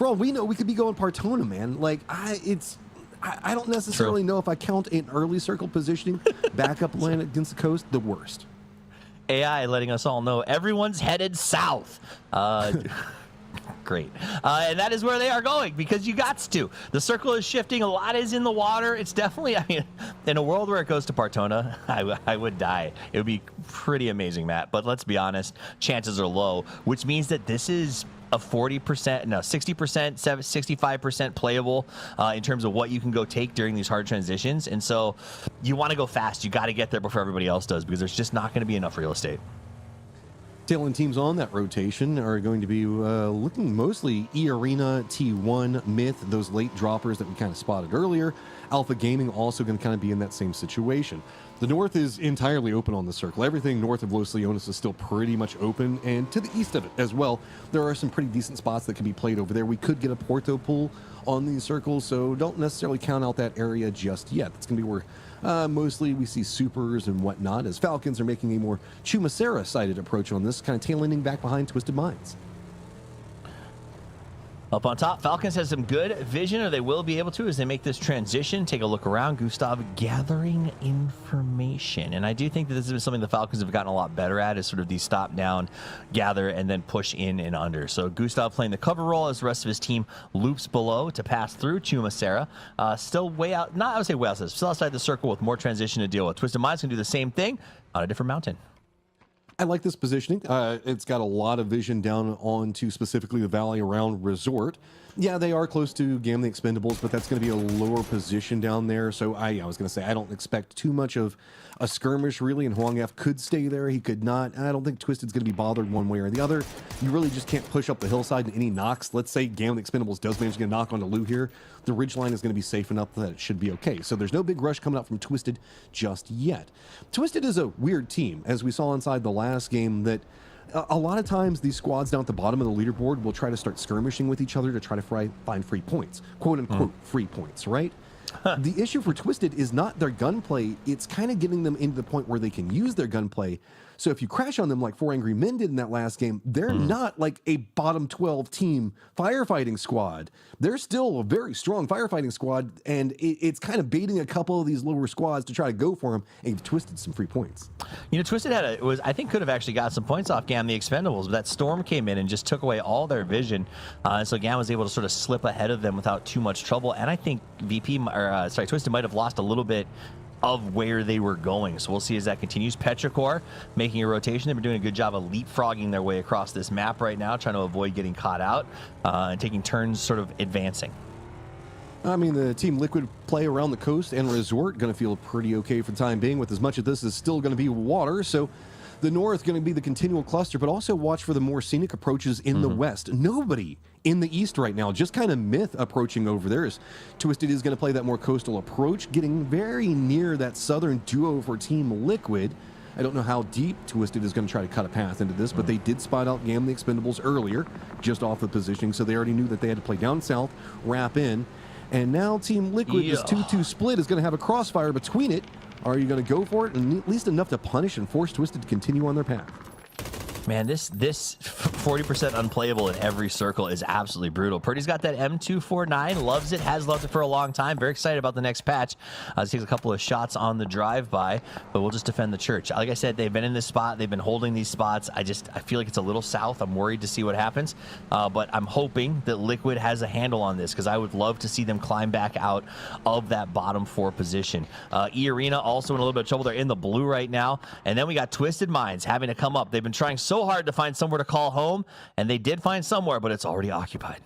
Bro, we know we could be going Partona, man. Like, I don't necessarily know if I count an early circle positioning, backup line against the coast, the worst. AI letting us all know everyone's headed south. Great. And that is where they are going because you got to. The circle is shifting. A lot is in the water. It's definitely, I mean, in a world where it goes to Partona, I would die. It would be pretty amazing, Matt. But let's be honest, chances are low, which means that this is a 40%, no, 60%, 65% playable in terms of what you can go take during these hard transitions. And so you want to go fast. You got to get there before everybody else does because there's just not going to be enough real estate. Tail end teams on that rotation are going to be looking mostly E-Arena, T1, Myth, those late droppers that we kind of spotted earlier. Alpha Gaming also going to kind of be in that same situation. The north is entirely open on the circle. Everything north of Los Leones is still pretty much open, and to the east of it as well, there are some pretty decent spots that can be played over there. We could get a Porto pool on these circles, so don't necessarily count out that area just yet. That's going to be where mostly we see supers and whatnot, as Falcons are making a more Chumacera-sided approach on this, kind of tail-ending back behind Twisted Minds. Up on top, Falcons has some good vision, or they will be able to as they make this transition. Take a look around. Gustav gathering information. And I do think that this is something the Falcons have gotten a lot better at, is sort of these stop down, gather, and then push in and under. So Gustav playing the cover role as the rest of his team loops below to pass through Chumacera. Still way out, not I would say way outside, still outside the circle with more transition to deal with. Twisted Minds can do the same thing on a different mountain. I like this positioning. It's got a lot of vision down onto specifically the valley around Resort. Yeah, they are close to Gam the Expendables, but that's going to be a lower position down there. So I was going to say, I don't expect too much of a skirmish, really, and Huang F could stay there. He could not. I don't think Twisted's going to be bothered one way or the other. You really just can't push up the hillside in any knocks. Let's say Gam the Expendables does manage to get a knock onto Lou here. The ridgeline is going to be safe enough that it should be okay. So there's no big rush coming up from Twisted just yet. Twisted is a weird team, as we saw inside the last game, that a lot of times these squads down at the bottom of the leaderboard will try to start skirmishing with each other to try to find free points, quote unquote free points, right? The issue for Twisted is not their gunplay, it's kind of getting them into the point where they can use their gunplay. So if you crash on them like 4 Angry Men did in that last game, they're not like a bottom 12 team firefighting squad. They're still a very strong firefighting squad, and it's kind of baiting a couple of these lower squads to try to go for them and give Twisted some free points. You know, Twisted I think could have actually got some points off Gam the Expendables, but that storm came in and just took away all their vision. And so Gam was able to sort of slip ahead of them without too much trouble. And I think Twisted might have lost a little bit of where they were going. So we'll see as that continues. Petrichor making a rotation. They've been doing a good job of leapfrogging their way across this map right now, trying to avoid getting caught out and taking turns sort of advancing. I mean, the Team Liquid play around the coast and Resort going to feel pretty okay for the time being, with as much of this is still going to be water. So the north going to be the continual cluster, but also watch for the more scenic approaches in the west. Nobody in the east right now, just kind of Myth approaching over there. As Twisted is going to play that more coastal approach, getting very near that southern duo for Team Liquid. I don't know how deep Twisted is going to try to cut a path into this, but they did spot out Gam the Expendables earlier, just off the positioning, so they already knew that they had to play down south, wrap in. And now Team Liquid, this 2-2 split, is going to have a crossfire between it. Are you going to go for it? And at least enough to punish and force Twisted to continue on their path. Man, this 40% unplayable in every circle is absolutely brutal. Purdy's got that M249, loves it, has loved it for a long time. Very excited about the next patch. Takes a couple of shots on the drive-by, but we'll just defend the church. Like I said, they've been in this spot. They've been holding these spots. I feel like it's a little south. I'm worried to see what happens, but I'm hoping that Liquid has a handle on this, because I would love to see them climb back out of that bottom 4 position. E-Arena also in a little bit of trouble. They're in the blue right now. And then we got Twisted Minds having to come up. They've been trying so hard to find somewhere to call home, and they did find somewhere, but it's already occupied.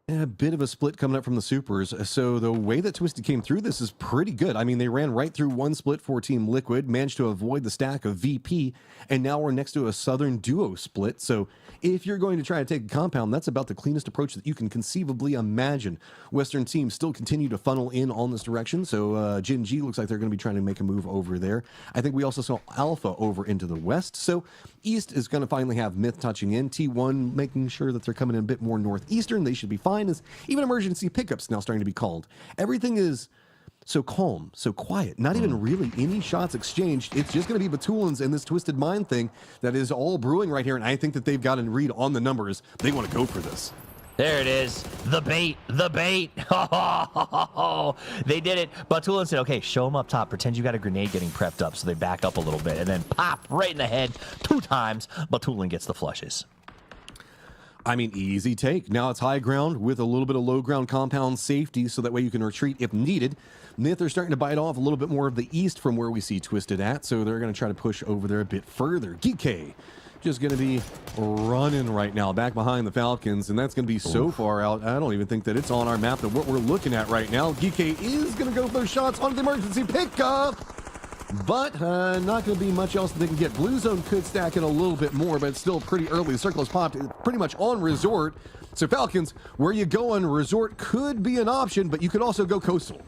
A bit of a split coming up from the supers. So the way that Twisted came through this is pretty good. I mean, they ran right through one split for Team Liquid, managed to avoid the stack of VP, and now we're next to a southern duo split. So if you're going to try to take a compound, that's about the cleanest approach that you can conceivably imagine. Western teams still continue to funnel in on this direction. So Jin G looks like they're going to be trying to make a move over there. I think we also saw Alpha over into the west. So East is going to finally have Myth touching in. T1 making sure that they're coming in a bit more northeastern. They should be fine, as even emergency pickups now starting to be called. Everything is so calm, so quiet, not even really any shots exchanged. It's just going to be Batulins and this Twisted Mind thing that is all brewing right here, and I think that they've got a read on the numbers. They want to go for this. There it is. The bait. The bait. They did it. Batulin said, okay, show them up top. Pretend you got a grenade getting prepped up. So they back up a little bit and then pop right in the head 2 times. Batulin gets the flushes. I mean, easy take. Now it's high ground with a little bit of low ground compound safety so that way you can retreat if needed. Myth are starting to bite off a little bit more of the east from where we see Twisted at, so they're going to try to push over there a bit further. Geek just going to be running right now back behind the Falcons, and that's going to be so far out, I don't even think that it's on our map that what we're looking at right now. Geek is going to go for those shots onto the emergency pickup, but not going to be much else that they can get. Blue Zone could stack it a little bit more, but it's still pretty early. The circle is popped pretty much on Resort. So Falcons, where you going? Resort could be an option, but you could also go Coastal.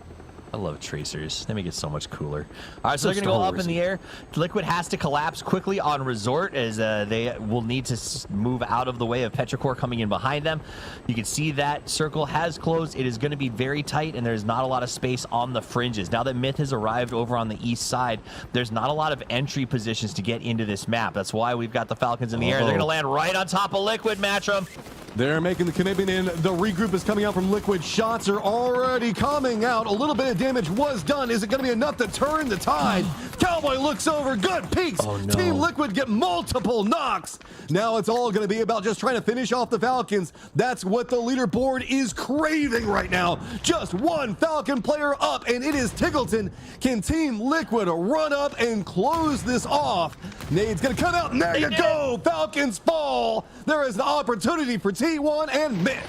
I love tracers. They make it so much cooler. All right, so they're going to go up in the air. Liquid has to collapse quickly on Resort as they will need to move out of the way of Petrichor coming in behind them. You can see that circle has closed. It is going to be very tight, and there's not a lot of space on the fringes. Now that Myth has arrived over on the east side, there's not a lot of entry positions to get into this map. That's why we've got the Falcons in the air. They're going to land right on top of Liquid, Match'em. They're making the commitment in. The regroup is coming out from Liquid. Shots are already coming out. A little bit of damage was done. Is it going to be enough to turn the tide? Cowboy looks over. Good peeks. Oh, no. Team Liquid get multiple knocks. Now it's all going to be about just trying to finish off the Falcons. That's what the leaderboard is craving right now. Just one Falcon player up, and it is Tiggleton. Can Team Liquid run up and close this off? Nade's going to come out, and there you go. Falcons fall. There is an opportunity for T1 and Myth.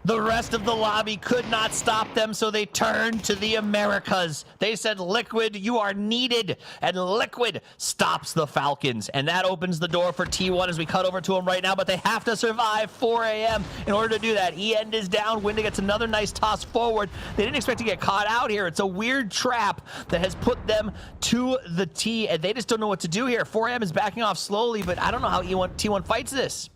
The rest of the lobby could not stop them, so they turned to the Americas. They said, Liquid, you are needed. And Liquid stops the Falcons. And that opens the door for T1 as we cut over to them right now, but they have to survive 4 a.m. in order to do that. End is down. Winda gets another nice toss forward. They didn't expect to get caught out here. It's a weird trap that has put them to the T, and they just don't know what to do here. 4am is backing off slowly, but I don't know how T1 fights this.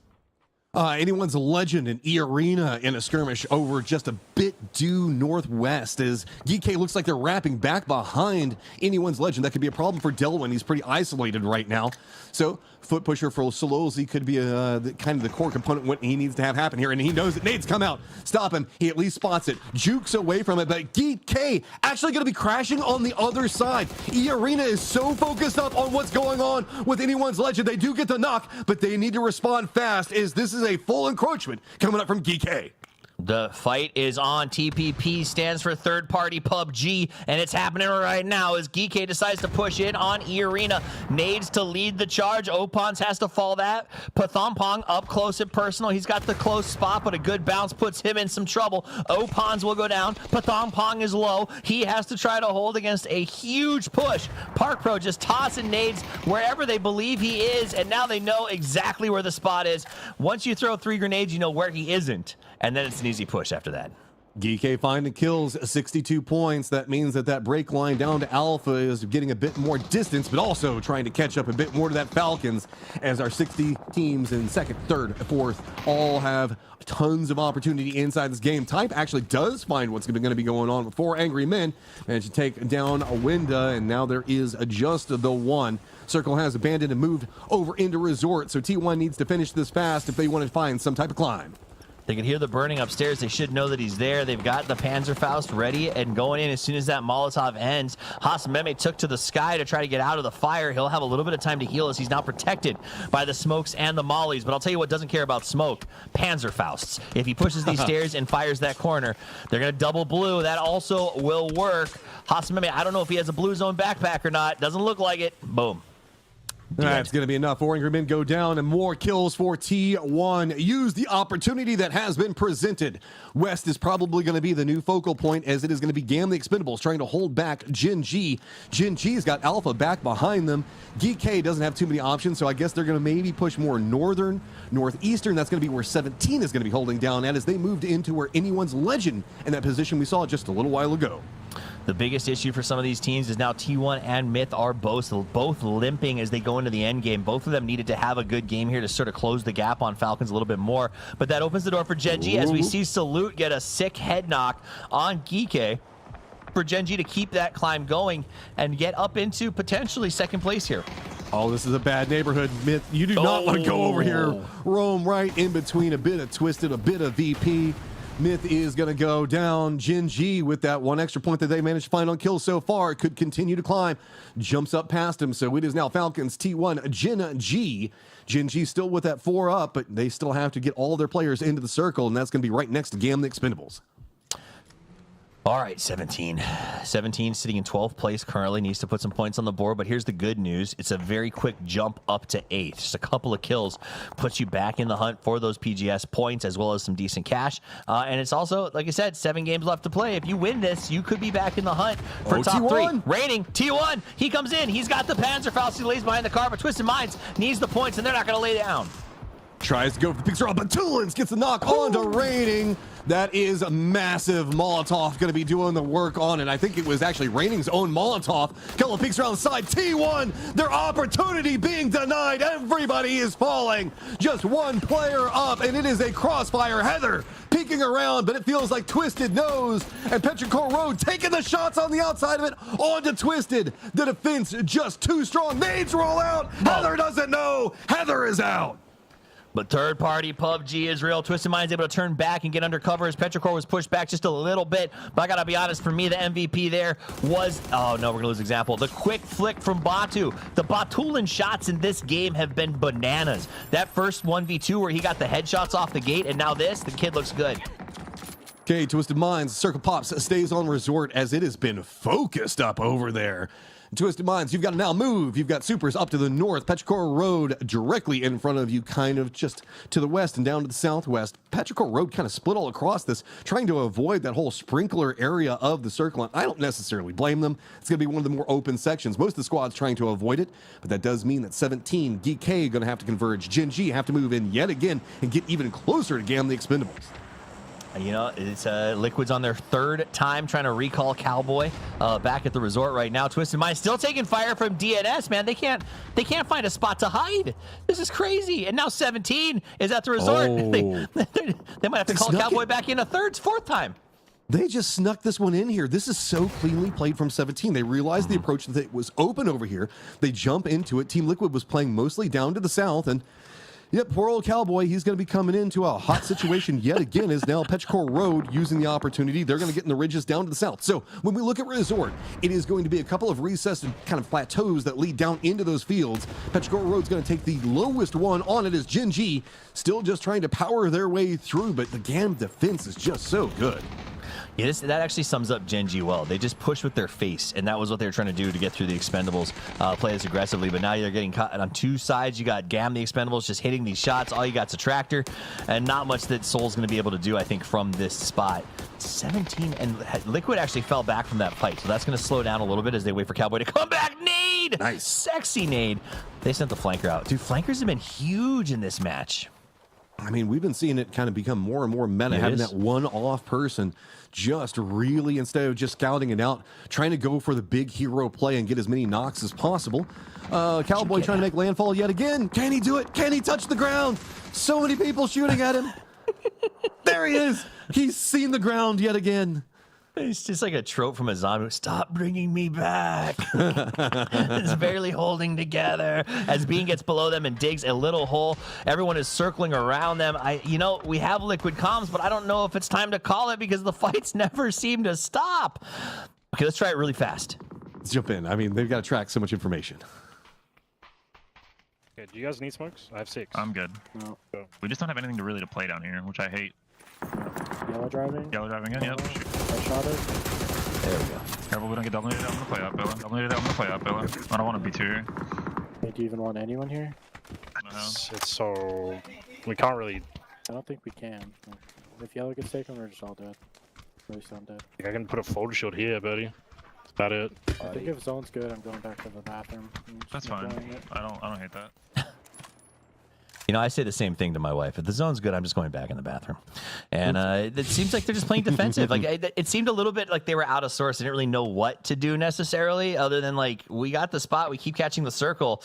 Anyone's legend in E-Arena in a skirmish over just a bit due northwest as DK looks like they're wrapping back behind anyone's legend. That could be a problem for Delwyn. He's pretty isolated right now. So foot pusher for Solozzi could be kind of the core component what he needs to have happen here. And he knows that Nade's come out. Stop him. He at least spots it. Jukes away from it. But DK actually going to be crashing on the other side. E-Arena is so focused up on what's going on with anyone's legend. They do get the knock, but they need to respond fast as this is a full encroachment coming up from DK. The fight is on. TPP stands for third party PUBG, and it's happening right now as Geek decides to push in on E-Arena. Nades to lead the charge. Opons has to fall that. Pathompong up close and personal. He's got the close spot, but a good bounce puts him in some trouble. Opons will go down. Pathompong is low. He has to try to hold against a huge push. Park Pro just tossing nades wherever they believe he is, and now they know exactly where the spot is. Once you throw 3 grenades, you know where he isn't, and then it's an easy push after that. GK finding kills, 62 points. That means that break line down to Alpha is getting a bit more distance, but also trying to catch up a bit more to that Falcons as our 60 teams in second, third, fourth all have tons of opportunity inside this game. Type actually does find what's going to be going on with 4 angry men. Managed to take down a Winda, and now there is just the one. Circle has abandoned and moved over into Resort, so T1 needs to finish this fast if they want to find some type of climb. They can hear the burning upstairs. They should know that he's there. They've got the Panzerfaust ready and going in as soon as that Molotov ends. Hasmeme took to the sky to try to get out of the fire. He'll have a little bit of time to heal as he's now protected by the smokes and the mollies. But I'll tell you what doesn't care about smoke. Panzerfausts. If he pushes these stairs and fires that corner, they're going to double blue. That also will work. Hasmeme, I don't know if he has a blue zone backpack or not. Doesn't look like it. Boom. That's going to be enough. 4 angry men go down and more kills for T1. Use the opportunity that has been presented. West is probably going to be the new focal point as it is going to be Gam the Expendables trying to hold back Gen G. Gen G's got Alpha back behind them. GK doesn't have too many options, so I guess they're going to maybe push more northern, northeastern. That's going to be where 17 is going to be holding down at as they moved into where anyone's legend in that position we saw just a little while ago. The biggest issue for some of these teams is now T1 and Myth are both limping as they go into the end game. Both of them needed to have a good game here to sort of close the gap on Falcons a little bit more. But that opens the door for Gen G as we see Salute get a sick head knock on Geek for Gen G to keep that climb going and get up into potentially second place here. Oh, this is a bad neighborhood, Myth. You do not want to go over here. Oh. Roam right in between a bit of Twisted, a bit of VP. Myth is going to go down. Gen G with that one extra point that they managed to find on kills so far could continue to climb. Jumps up past him, so it is now Falcons T1 Gen G. Gen G still with that 4 up, but they still have to get all their players into the circle, and that's going to be right next to Gam the Expendables. All right, 17. 17 sitting in 12th place currently, needs to put some points on the board, but here's the good news. It's a very quick jump up to 8th. Just a couple of kills puts you back in the hunt for those PGS points as well as some decent cash. And it's also, like I said, 7 games left to play. If you win this, you could be back in the hunt for top T1. 3. Reigning T1, he comes in. He's got the Panzerfaust. He lays behind the car, but Twisted Minds needs the points, and they're not going to lay down. Tries to go for the picture, but Tulins gets the knock onto Raining. That is a massive Molotov going to be doing the work on it. I think it was actually Raining's own Molotov. Couple of peeks around the side. T1, their opportunity being denied. Everybody is falling. Just one player up, and it is a crossfire. Heather peeking around, but it feels like Twisted knows. And Petrichor Road taking the shots on the outside of it onto Twisted. The defense just too strong. Nades roll out. Heather doesn't know. Heather is out. But third-party PUBG is real. Twisted Mind's able to turn back and get under cover as Petrichor was pushed back just a little bit. But I gotta be honest, for me, the MVP there was, oh no, we're gonna lose example. The quick flick from Batu. The Batulan shots in this game have been bananas. That first 1v2 where he got the headshots off the gate, and now this, the kid looks good. Okay, Twisted Minds, Circle Pops stays on resort as it has been focused up over there. Twisted Minds, you've got to now move. You've got supers up to the north. Petrichor Road directly in front of you, kind of just to the west and down to the southwest. Petrichor Road kind of split all across this, trying to avoid that whole sprinkler area of the circle. And I don't necessarily blame them. It's going to be one of the more open sections. Most of the squad's trying to avoid it, but that does mean that 17, GK going to have to converge. Gen G have to move in yet again and get even closer to Gam the Expendables. You know, it's Liquid's on their 3rd time trying to recall Cowboy back at the resort right now. Twisted Mind still taking fire from DNS, man. They can't find a spot to hide. This is crazy. And now 17 is at the resort. Oh. They might have to call Cowboy back in a 4th time. They just snuck this one in here. This is so cleanly played from 17. They realized the approach that it was open over here. They jump into it. Team Liquid was playing mostly down to the south, and yep, poor old Cowboy, he's going to be coming into a hot situation yet again as now Petrichor Road using the opportunity. They're going to get in the ridges down to the south. So when we look at Resort, it is going to be a couple of recessed kind of plateaus that lead down into those fields. Petrichor Road's going to take the lowest one on it as Gen G, still just trying to power their way through, but the GAM defense is just so good. Yeah, that actually sums up Gen G well. They just push with their face, and that was what they were trying to do to get through the Expendables, play as aggressively. But now you're getting caught on 2 sides. You got Gam the Expendables just hitting these shots. All you got's a tractor, and not much that Soul's going to be able to do, I think, from this spot. 17, and Liquid actually fell back from that fight, so that's going to slow down a little bit as they wait for Cowboy to come back. Nade! Nice. Sexy nade. They sent the flanker out. Dude, flankers have been huge in this match. I mean, we've been seeing it kind of become more and more meta, having that one-off person just really, instead of just scouting it out, trying to go for the big hero play and get as many knocks as possible. Cowboy trying to make landfall yet again. Can he do it? Can he touch the ground? So many people shooting at him. There he is. He's seen the ground yet again. It's just like a trope from a zombie. Stop bringing me back. It's barely holding together. As Bean gets below them and digs a little hole, everyone is circling around them. We have liquid comms, but I don't know if it's time to call it because the fights never seem to stop. Okay, let's try it really fast. Let's jump in. I mean, they've got to track so much information. Okay, do you guys need smokes? I have 6. I'm good. No. Go. We just don't have anything to play down here, which I hate. Yellow driving? Yellow driving in, yep. I shot it. There we go. Careful, we don't get dominated. I'm gonna play up, Bella. Dominated, I'm gonna play up, Bella. I don't want to be 2 here. Hey, do you even want anyone here? No. It's so... We can't really... I don't think we can. If yellow gets taken, we're just all dead. At least I'm dead. I can put a photo shield here, buddy. That's about it. I think if zone's good, I'm going back to the bathroom. That's fine. I don't hate that. You know, I say the same thing to my wife. If the zone's good, I'm just going back in the bathroom. And it seems like they're just playing defensive. Like it seemed a little bit like they were out of sorts. They didn't really know what to do necessarily, other than like, we got the spot, we keep catching the circle.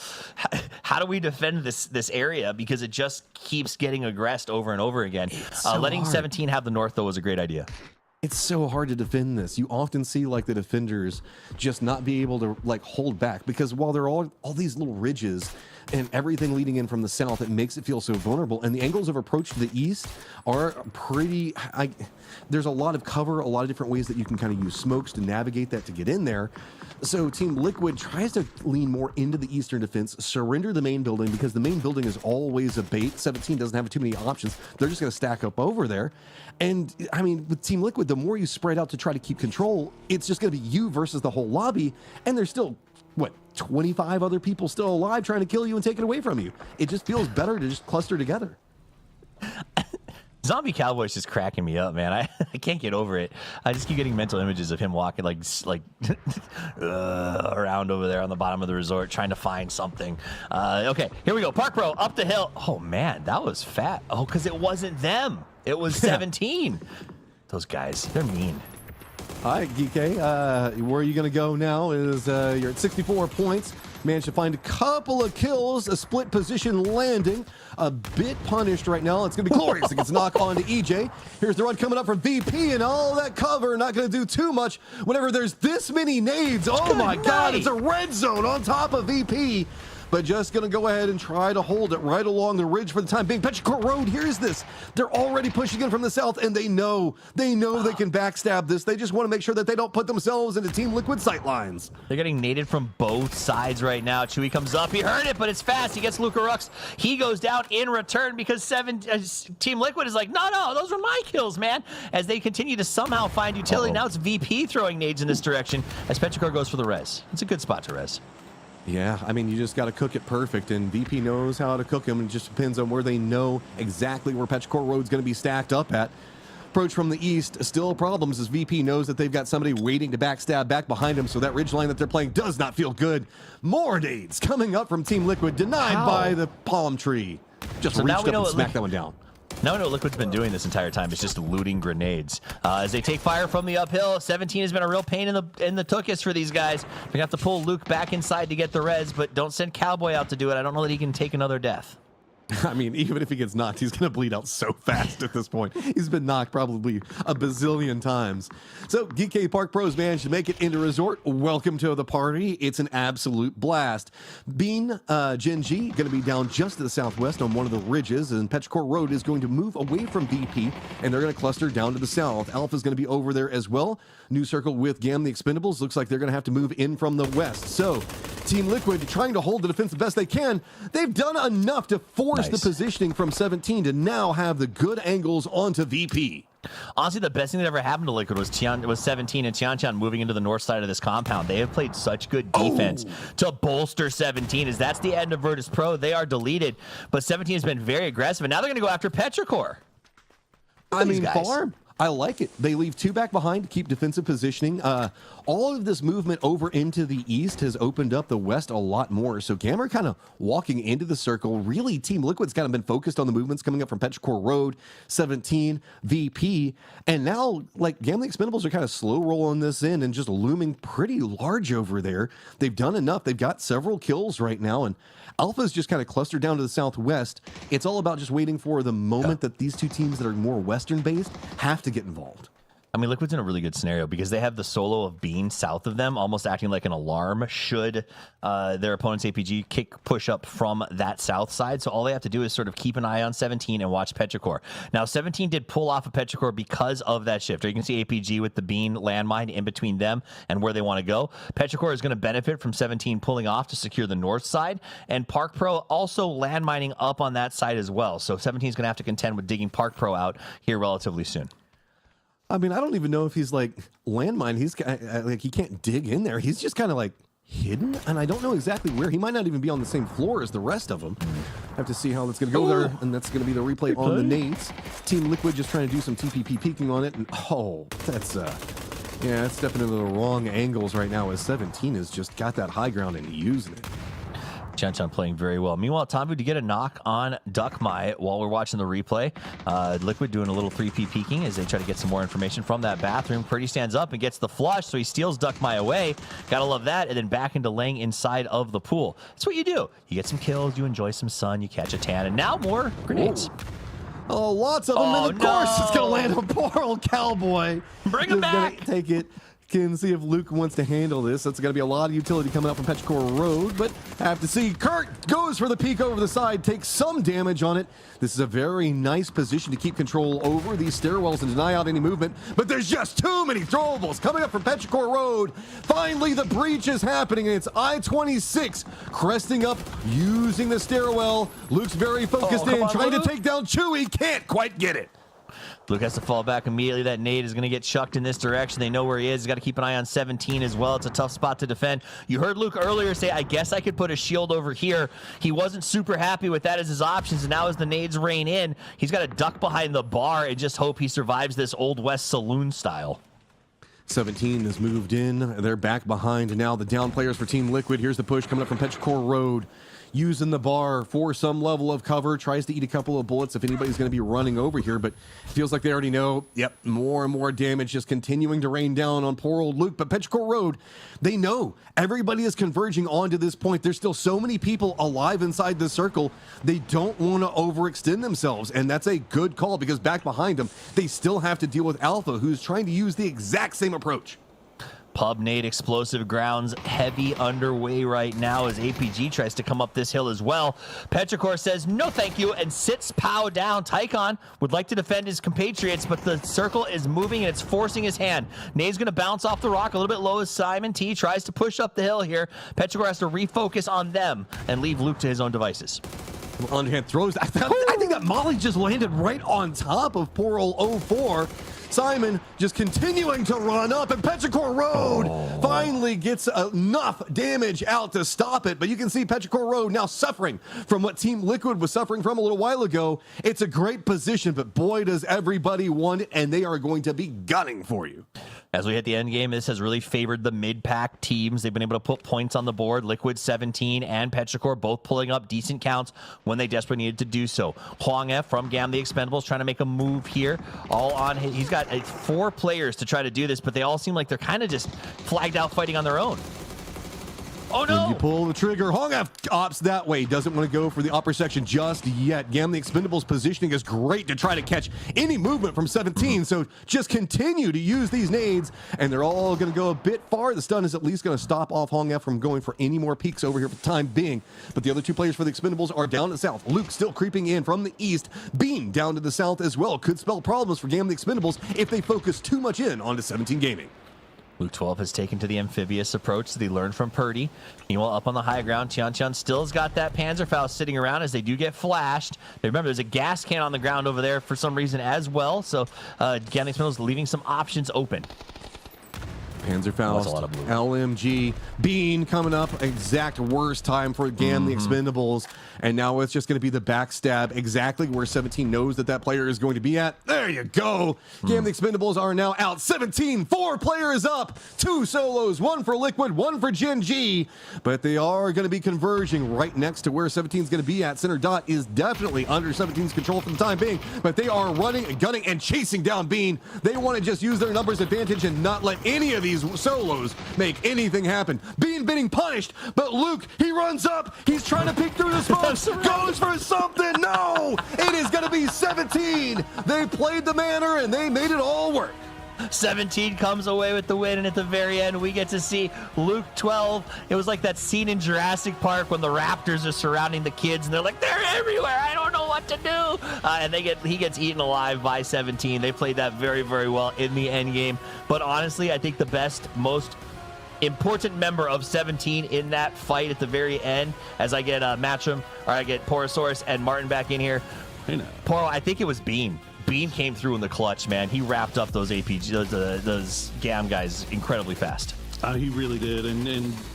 How do we defend this area? Because it just keeps getting aggressed over and over again. So letting hard. 17 have the north though was a great idea. It's so hard to defend this. You often see like the defenders just not be able to like hold back, because while there are all these little ridges and everything leading in from the south, it makes it feel so vulnerable. And the angles of approach to the east are pretty, there's a lot of cover, a lot of different ways that you can kind of use smokes to navigate that to get in there. So Team Liquid tries to lean more into the eastern defense, surrender the main building, because the main building is always a bait. 17 doesn't have too many options. They're just going to stack up over there. And I mean, with Team Liquid, the more you spread out to try to keep control, it's just going to be you versus the whole lobby. And there's still, what, 25 other people still alive trying to kill you and take it away from you. It just feels better to just cluster together. Zombie Cowboy's just cracking me up, man. I can't get over it. I just keep getting mental images of him walking like around over there on the bottom of the resort trying to find something. Okay, here we go. Park Pro up the hill. Oh man, that was fat. Oh, because it wasn't them. It was 17. Those guys, they're mean. All right, GK, where are you going to go now is you're at 64 points. Managed to find a couple of kills, a split position landing. A bit punished right now. It's going to be glorious. It gets knocked on to EJ. Here's the run coming up from VP, and all that cover. Not going to do too much whenever there's this many nades. Oh my God, it's a red zone on top of VP. But just going to go ahead and try to hold it right along the ridge for the time being. Petrichor Road, here's this. They're already pushing in from the south, and they know they can backstab this. They just want to make sure that they don't put themselves into Team Liquid sight lines. They're getting naded from both sides right now. Chewy comes up. He heard it, but it's fast. He gets Luca Rux. He goes down in return because Team Liquid is like, no, those were my kills, man. As they continue to somehow find utility. Now it's VP throwing nades in this direction as Petrichor goes for the res. It's a good spot to res. Yeah, I mean, you just got to cook it perfect, and VP knows how to cook them. It just depends on where they know exactly where Petrichor Road's going to be stacked up at. Approach from the east, still problems as VP knows that they've got somebody waiting to backstab back behind him, so that ridge line that they're playing does not feel good. More nades coming up from Team Liquid, denied by the palm tree. Just reached up and smacked that one down. Now I know Liquid's been doing this entire time. It's just looting grenades. As they take fire from the uphill, 17 has been a real pain in the tuchus for these guys. They're gonna have to pull Luke back inside to get the res, but don't send Cowboy out to do it. I don't know that he can take another death. I mean, even if he gets knocked, he's going to bleed out so fast at this point. He's been knocked probably a bazillion times. So, GK Park Pros managed to make it into resort. Welcome to the party. It's an absolute blast. Bean, Gen G, going to be down just to the southwest on one of the ridges, and Petrichor Road is going to move away from VP, and they're going to cluster down to the south. Alpha's going to be over there as well. New circle with Gam the Expendables. Looks like they're going to have to move in from the west. So, Team Liquid trying to hold the defense the best they can. They've done enough to force the positioning from 17 to now have the good angles onto VP. Honestly, the best thing that ever happened to Liquid was 17 and Tianchan moving into the north side of this compound. They have played such good defense to bolster 17. As that's the end of Virtus Pro. They are deleted, but 17 has been very aggressive, and now they're going to go after Petrichor. I mean, farm. I like it. They leave two back behind to keep defensive positioning. All of this movement over into the east has opened up the west a lot more. So Gamma kind of walking into the circle. Really, Team Liquid's kind of been focused on the movements coming up from Petrichor Road, 17, VP. And now, like, Gamma the Expendables are kind of slow rolling this in and just looming pretty large over there. They've done enough. They've got several kills right now. And Alpha's just kind of clustered down to the southwest. It's all about just waiting for the moment that these two teams that are more western-based have to get involved. I mean, Liquid's in a really good scenario because they have the solo of Bean south of them, almost acting like an alarm should their opponent's APG push up from that south side. So all they have to do is sort of keep an eye on 17 and watch Petrichor. Now, 17 did pull off of Petrichor because of that shift. You can see APG with the Bean landmine in between them and where they want to go. Petrichor is going to benefit from 17 pulling off to secure the north side, and Park Pro also landmining up on that side as well. So 17 is going to have to contend with digging Park Pro out here relatively soon. I mean, I don't even know if he's like landmine. He's like, he can't dig in there. He's just kind of like hidden, and I don't know exactly where. He might not even be on the same floor as the rest of them. Have to see how that's going to go there, and that's going to be the replay on the nades. Team Liquid just trying to do some TPP peeking on it, and that's yeah, it's stepping into the wrong angles right now as 17 has just got that high ground and using it. Tianchan playing very well. Meanwhile, Tombu to get a knock on Duckmai while we're watching the replay. Liquid doing a little 3P peeking as they try to get some more information from that bathroom. Purdy stands up and gets the flush, so he steals Duckmai away. Gotta love that. And then back into laying inside of the pool. That's what you do. You get some kills, you enjoy some sun, you catch a tan, and now more grenades. Oh, lots of them. Oh, And of course, it's going to no. land on poor old Cowboy. Bring him Just gonna back. take it. Can see if Luke wants to handle this. That's going to be a lot of utility coming up from Petrichor Road, but have to see. Kurt goes for the peek over the side, takes some damage on it. This is a very nice position to keep control over these stairwells and deny out any movement, but there's just too many throwables coming up from Petrichor Road. Finally, the breach is happening, and it's I-26 cresting up using the stairwell. Luke's very focused come in, on, trying Luke. to take down Chewy. Can't quite get it. Luke has to fall back immediately. That nade is going to get chucked in this direction. They know where he is. He's got to keep an eye on 17 as well. It's a tough spot to defend. You heard Luke earlier say, I guess I could put a shield over here. He wasn't super happy with that as his options, and now as the nades rain in, he's got to duck behind the bar and just hope he survives this Old West saloon style. 17 has moved in. They're back behind now. The down players for Team Liquid. Here's the push coming up from Petrichor Road. Using the bar for some level of cover. Tries to eat a couple of bullets if anybody's going to be running over here, but feels like they already know. Yep, more and more damage just continuing to rain down on poor old Luke. But Petrichor Road, they know everybody is converging onto this point. There's still so many people alive inside the circle. They don't want to overextend themselves, and that's a good call because back behind them, they still have to deal with Alpha, who's trying to use the exact same approach. Pub Nade explosive grounds heavy underway right now as APG tries to come up this hill as well. Petrichor says no thank you and sits Pow down. Tycon would like to defend his compatriots, but the circle is moving and it's forcing his hand. Nade's going to bounce off the rock a little bit low as Simon T tries to push up the hill here. Petrichor has to refocus on them and leave Luke to his own devices. Underhand throws. I think that Molly just landed right on top of poor old 04. Simon just continuing to run up, and Petrichor Road finally gets enough damage out to stop it. But you can see Petrichor Road now suffering from what Team Liquid was suffering from a little while ago. It's a great position, but boy, does everybody want it, and they are going to be gunning for you. As we hit the end game, this has really favored the mid-pack teams. They've been able to put points on the board. Liquid 17 and Petrichor both pulling up decent counts when they desperately needed to do so. Huang F from Gam the Expendables trying to make a move here. All on his, he's got 4 players to try to do this, but they all seem like they're kind of just flagged out fighting on their own. Oh no! When you pull the trigger, Hongaf opts that way. Doesn't want to go for the upper section just yet. Gam the Expendables positioning is great to try to catch any movement from 17. So just continue to use these nades, and they're all going to go a bit far. The stun is at least going to stop off Hongaf from going for any more peaks over here for the time being. But the other 2 players for the Expendables are down to the south. Luke still creeping in from the east. Beam down to the south as well. Could spell problems for Gam the Expendables if they focus too much in onto 17 Gaming. Luke 12 has taken to the amphibious approach that he learned from Purdy. Meanwhile, up on the high ground, Tian still has got that Panzerfaust sitting around as they do get flashed. Remember, there's a gas can on the ground over there for some reason as well, so Gam is leaving some options open. Panzerfaust, That's a lot of blue. LMG, Bean coming up, exact worst time for Gam the Expendables. And now it's just going to be the backstab exactly where 17 knows that that player is going to be at. There you go. Gam the Expendables are now out. 17, 4 players up. 2 solos, 1 for Liquid, 1 for Gen G. But they are going to be converging right next to where 17 is going to be at. Center dot is definitely under 17's control for the time being. But they are running and gunning and chasing down Bean. They want to just use their numbers advantage and not let any of these solos make anything happen. Bean being punished, but Luke, he runs up. He's trying to peek through the smoke. Goes for something. No! It is going to be 17. They played the manner and they made it all work. 17 comes away with the win, and at the very end, we get to see Luke 12. It was like that scene in Jurassic Park when the raptors are surrounding the kids, and they're like, they're everywhere. I don't know what to do. And he gets eaten alive by 17. They played that very, very well in the end game. But honestly, I think the best, most important member of 17 in that fight at the very end, as I get Matcham, or I get Porosaurus and Martin back in here. Poro, I think it was Bean. Bean came through in the clutch, man. He wrapped up those APG, those Gam guys incredibly fast. He really did, and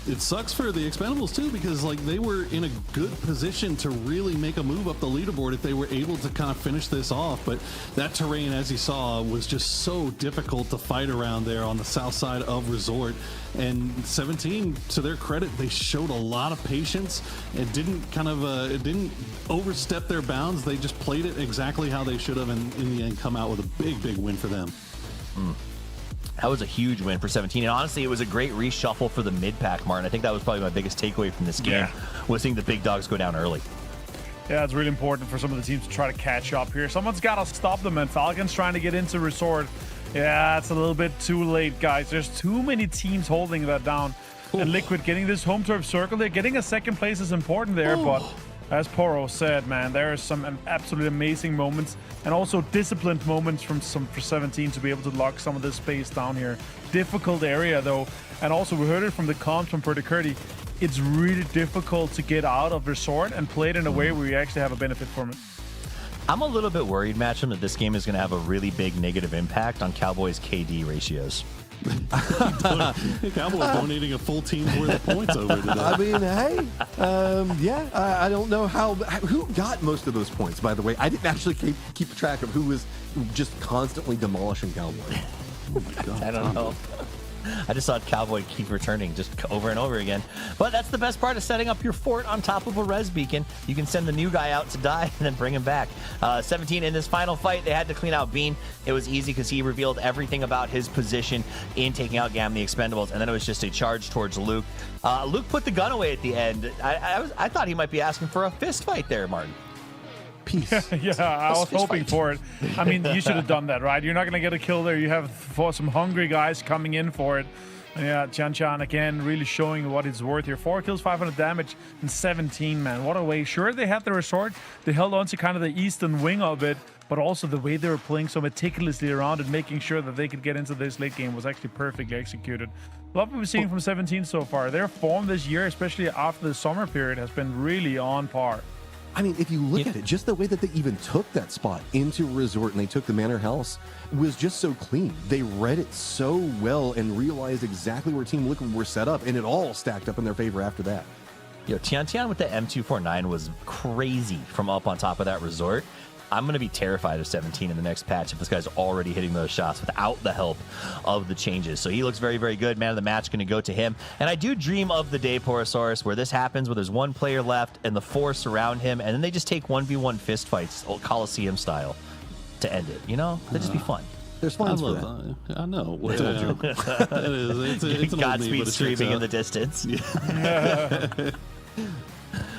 it sucks for the Expendables too, because like they were in a good position to really make a move up the leaderboard if they were able to kind of finish this off. But that terrain, as you saw, was just so difficult to fight around there on the south side of Resort. And 17, to their credit, they showed a lot of patience and didn't didn't overstep their bounds. They just played it exactly how they should have, and in the end come out with a big win for them. That was a huge win for 17, and honestly, it was a great reshuffle for the mid-pack, Martin. I think that was probably my biggest takeaway from this game, was seeing the big dogs go down early. Yeah, it's really important for some of the teams to try to catch up here. Someone's got to stop them, and Falcons trying to get into Resort. Yeah, it's a little bit too late, guys. There's too many teams holding that down. And Liquid getting this home turf circle there. Getting a second place is important there, but as Poro said, man, there are some absolutely amazing moments and also disciplined moments for 17 to be able to lock some of this space down here. Difficult area, though. And also, we heard it from the comms from Purdy Curdy. It's really difficult to get out of Resort and play it in a way where you actually have a benefit from it. I'm a little bit worried, Matcham, that this game is going to have a really big negative impact on Cowboys' KD ratios. Cowboys donating a full team's worth of points over today. I mean, hey, yeah, I don't know who got most of those points, by the way. I didn't actually keep track of who was just constantly demolishing Cowboy. I don't know. I just saw Cowboy keep returning just over and over again. But that's the best part of setting up your fort on top of a res beacon. You can send the new guy out to die and then bring him back. 17 in this final fight, they had to clean out Bean. It was easy because he revealed everything about his position in taking out Gam the Expendables, and then it was just a charge towards Luke. Luke put the gun away at the end. I thought he might be asking for a fist fight there, Martin. Peace. Yeah, I was hoping for it. I mean, you should have done that, right? You're not going to get a kill there. You have some hungry guys coming in for it. And yeah, Chan again really showing what it's worth here. 4 kills, 500 damage, and 17, man. What a way. Sure, they had the Resort. They held on to kind of the eastern wing of it, but also the way they were playing so meticulously around and making sure that they could get into this late game was actually perfectly executed. Love what we've seen from 17 so far. Their form this year, especially after the summer period, has been really on par. I mean, if you look at it, just the way that they even took that spot into Resort and they took the Manor House was just so clean. They read it so well and realized exactly where Team Liquid were set up, and it all stacked up in their favor after that. Yo, Tian with the M249 was crazy from up on top of that Resort. I'm going to be terrified of 17 in the next patch if this guy's already hitting those shots without the help of the changes. So he looks very, very good. Man of the match going to go to him. And I do dream of the day, Porosaurus, where this happens, where there's one player left and the 4 surround him, and then they just take 1v1 fist fights, old Coliseum style, to end it. You know? That'd just be fun. There's fun for that. I know. It's an Godspeed streaming in the distance. Yeah.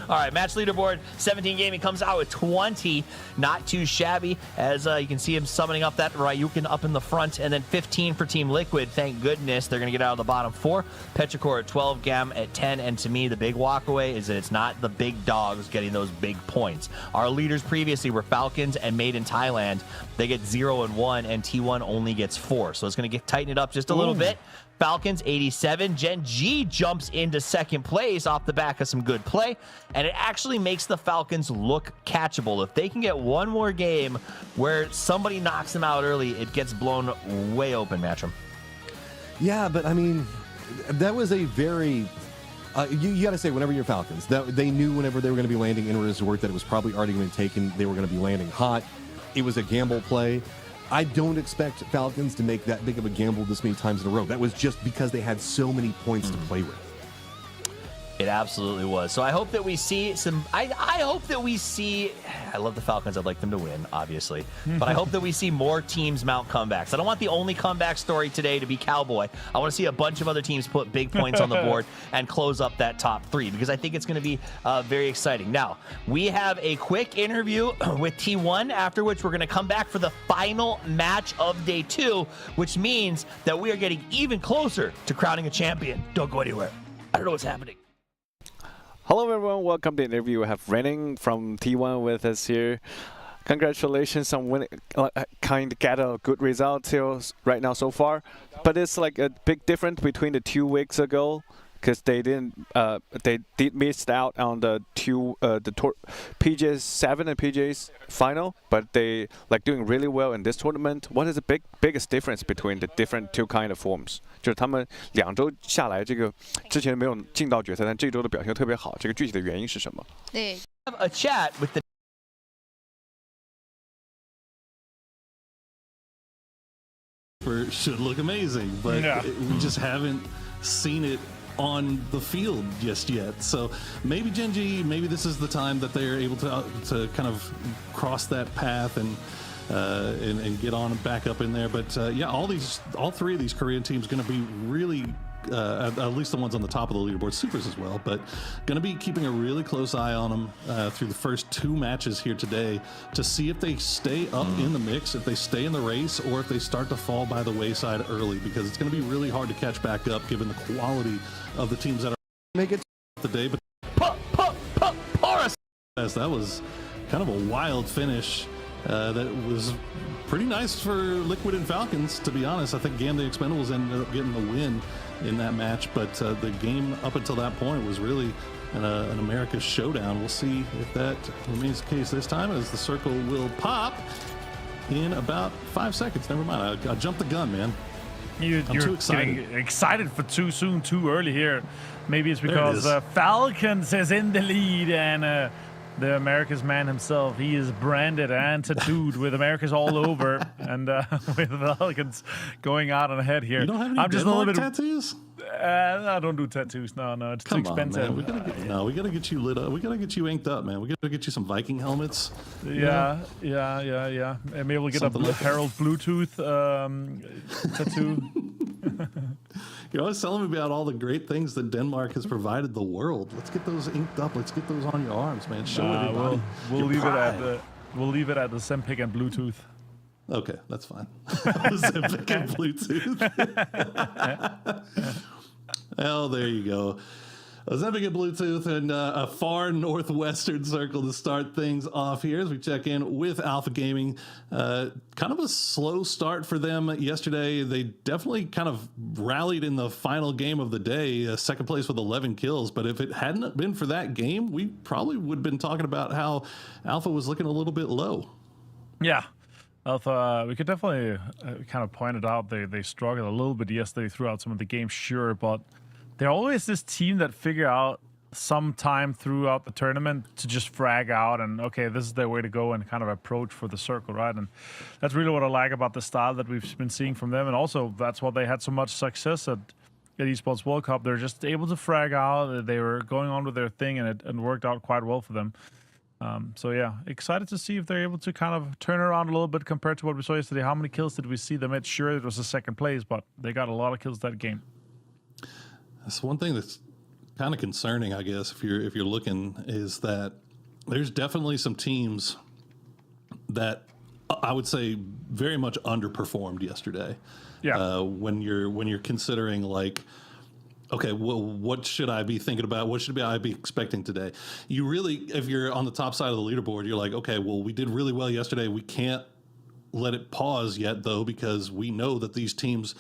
All right, match leaderboard, 17 Gaming comes out with 20. Not too shabby, as you can see him summoning up that Ryukin up in the front, and then 15 for Team Liquid. Thank goodness they're going to get out of the bottom 4. Petrichor at 12, Gam at 10, and to me, the big walkaway is that it's not the big dogs getting those big points. Our leaders previously were Falcons and Made in Thailand. They get 0 and 1, and T1 only gets 4. So it's going to tighten it up just a little bit. Falcons 87. Gen G jumps into second place off the back of some good play, and it actually makes the Falcons look catchable. If they can get one more game where somebody knocks them out early, it gets blown way open, Matcham. Yeah, but I mean, that was a very you got to say, whenever you're Falcons, that they knew whenever they were going to be landing in a Resort that it was probably already been taken. They were going to be landing hot. It was a gamble play. I don't expect Falcons to make that big of a gamble this many times in a row. That was just because they had so many points to play with. It absolutely was. So I hope that we see some. I hope that we see. I love the Falcons. I'd like them to win, obviously. But I hope that we see more teams mount comebacks. I don't want the only comeback story today to be Cowboy. I want to see a bunch of other teams put big points on the board and close up that top 3, because I think it's going to be very exciting. Now, we have a quick interview with T1, after which we're going to come back for the final match of day 2, which means that we are getting even closer to crowning a champion. Don't go anywhere. I don't know what's happening. Hello everyone, welcome to the interview. We have Renning from T1 with us here. Congratulations on winning, kind of get a good result till right now so far. But it's like a big difference between the 2 weeks ago, because they did missed out on the PG's 7 and PG's final, but they doing really well in this tournament. What is the biggest difference between the different 2 kind of forms? 就是他们2周下来，这个之前没有进到决赛，但这周的表现特别好。这个具体的原因是什么？对。Have a chat with the should look amazing, but we just haven't seen it on the field just yet. So maybe Gen G, maybe this is the time that they're able to kind of cross that path and get on and back up in there. But yeah, all 3 of these Korean teams going to be really at least the ones on the top of the leaderboard, supers as well. But going to be keeping a really close eye on them through the first 2 matches here today to see if they stay up in the mix, if they stay in the race, or if they start to fall by the wayside early, because it's going to be really hard to catch back up given the quality of the teams that are Make it today. But as that was kind of a wild finish. That was pretty nice for Liquid and Falcons, to be honest. I think Gam the Expendables ended up getting the win in that match, but the game up until that point was really an America's showdown. We'll see if that remains the case this time, as the circle will pop in about 5 seconds. Never mind, I jumped the gun, man. You're too excited. getting excited for too soon, too early here. Maybe it's because There it Falcons is in the lead, and the America's man himself, he is branded and tattooed with America's all over, and with the Falcons going out on ahead here. You don't have any I'm just a little bit tattoos? I don't do tattoos. No, it's too expensive. On, man. We gotta get you lit up. We gotta get you inked up, man. We gotta get you some Viking helmets. Yeah. And maybe we'll get Something a like Herald Bluetooth tattoo. You're always telling me about all the great things that Denmark has provided the world. Let's get those inked up. Let's get those on your arms, man. Show everybody. We'll leave it at the Sempic and Bluetooth. Okay, that's fine. Zipic and Bluetooth. Well, there you go. Ozempic and Bluetooth, and a far northwestern circle to start things off here as we check in with Alpha Gaming. Kind of a slow start for them yesterday. They definitely kind of rallied in the final game of the day, second place with 11 kills. But if it hadn't been for that game, we probably would have been talking about how Alpha was looking a little bit low. Yeah. Alpha, we could definitely kind of point it out. They struggled a little bit yesterday throughout some of the games, sure, but they're always this team that figure out some time throughout the tournament to just frag out and, okay, this is their way to go and kind of approach for the circle, right? And that's really what I like about the style that we've been seeing from them. And also, that's why they had so much success at Esports World Cup. They're just able to frag out. They were going on with their thing, and it worked out quite well for them. So yeah, excited to see if they're able to kind of turn around a little bit compared to what we saw yesterday. How many kills did we see them at? Sure, it was a second place, but they got a lot of kills that game. That's one thing that's kind of concerning, I guess, if you're looking, is that there's definitely some teams that I would say very much underperformed yesterday. Yeah. When you're considering, like, okay, well, what should I be thinking about? What should I be expecting today? You really, if you're on the top side of the leaderboard, you're like, okay, well, we did really well yesterday. We can't let it pause yet, though, because we know that these teams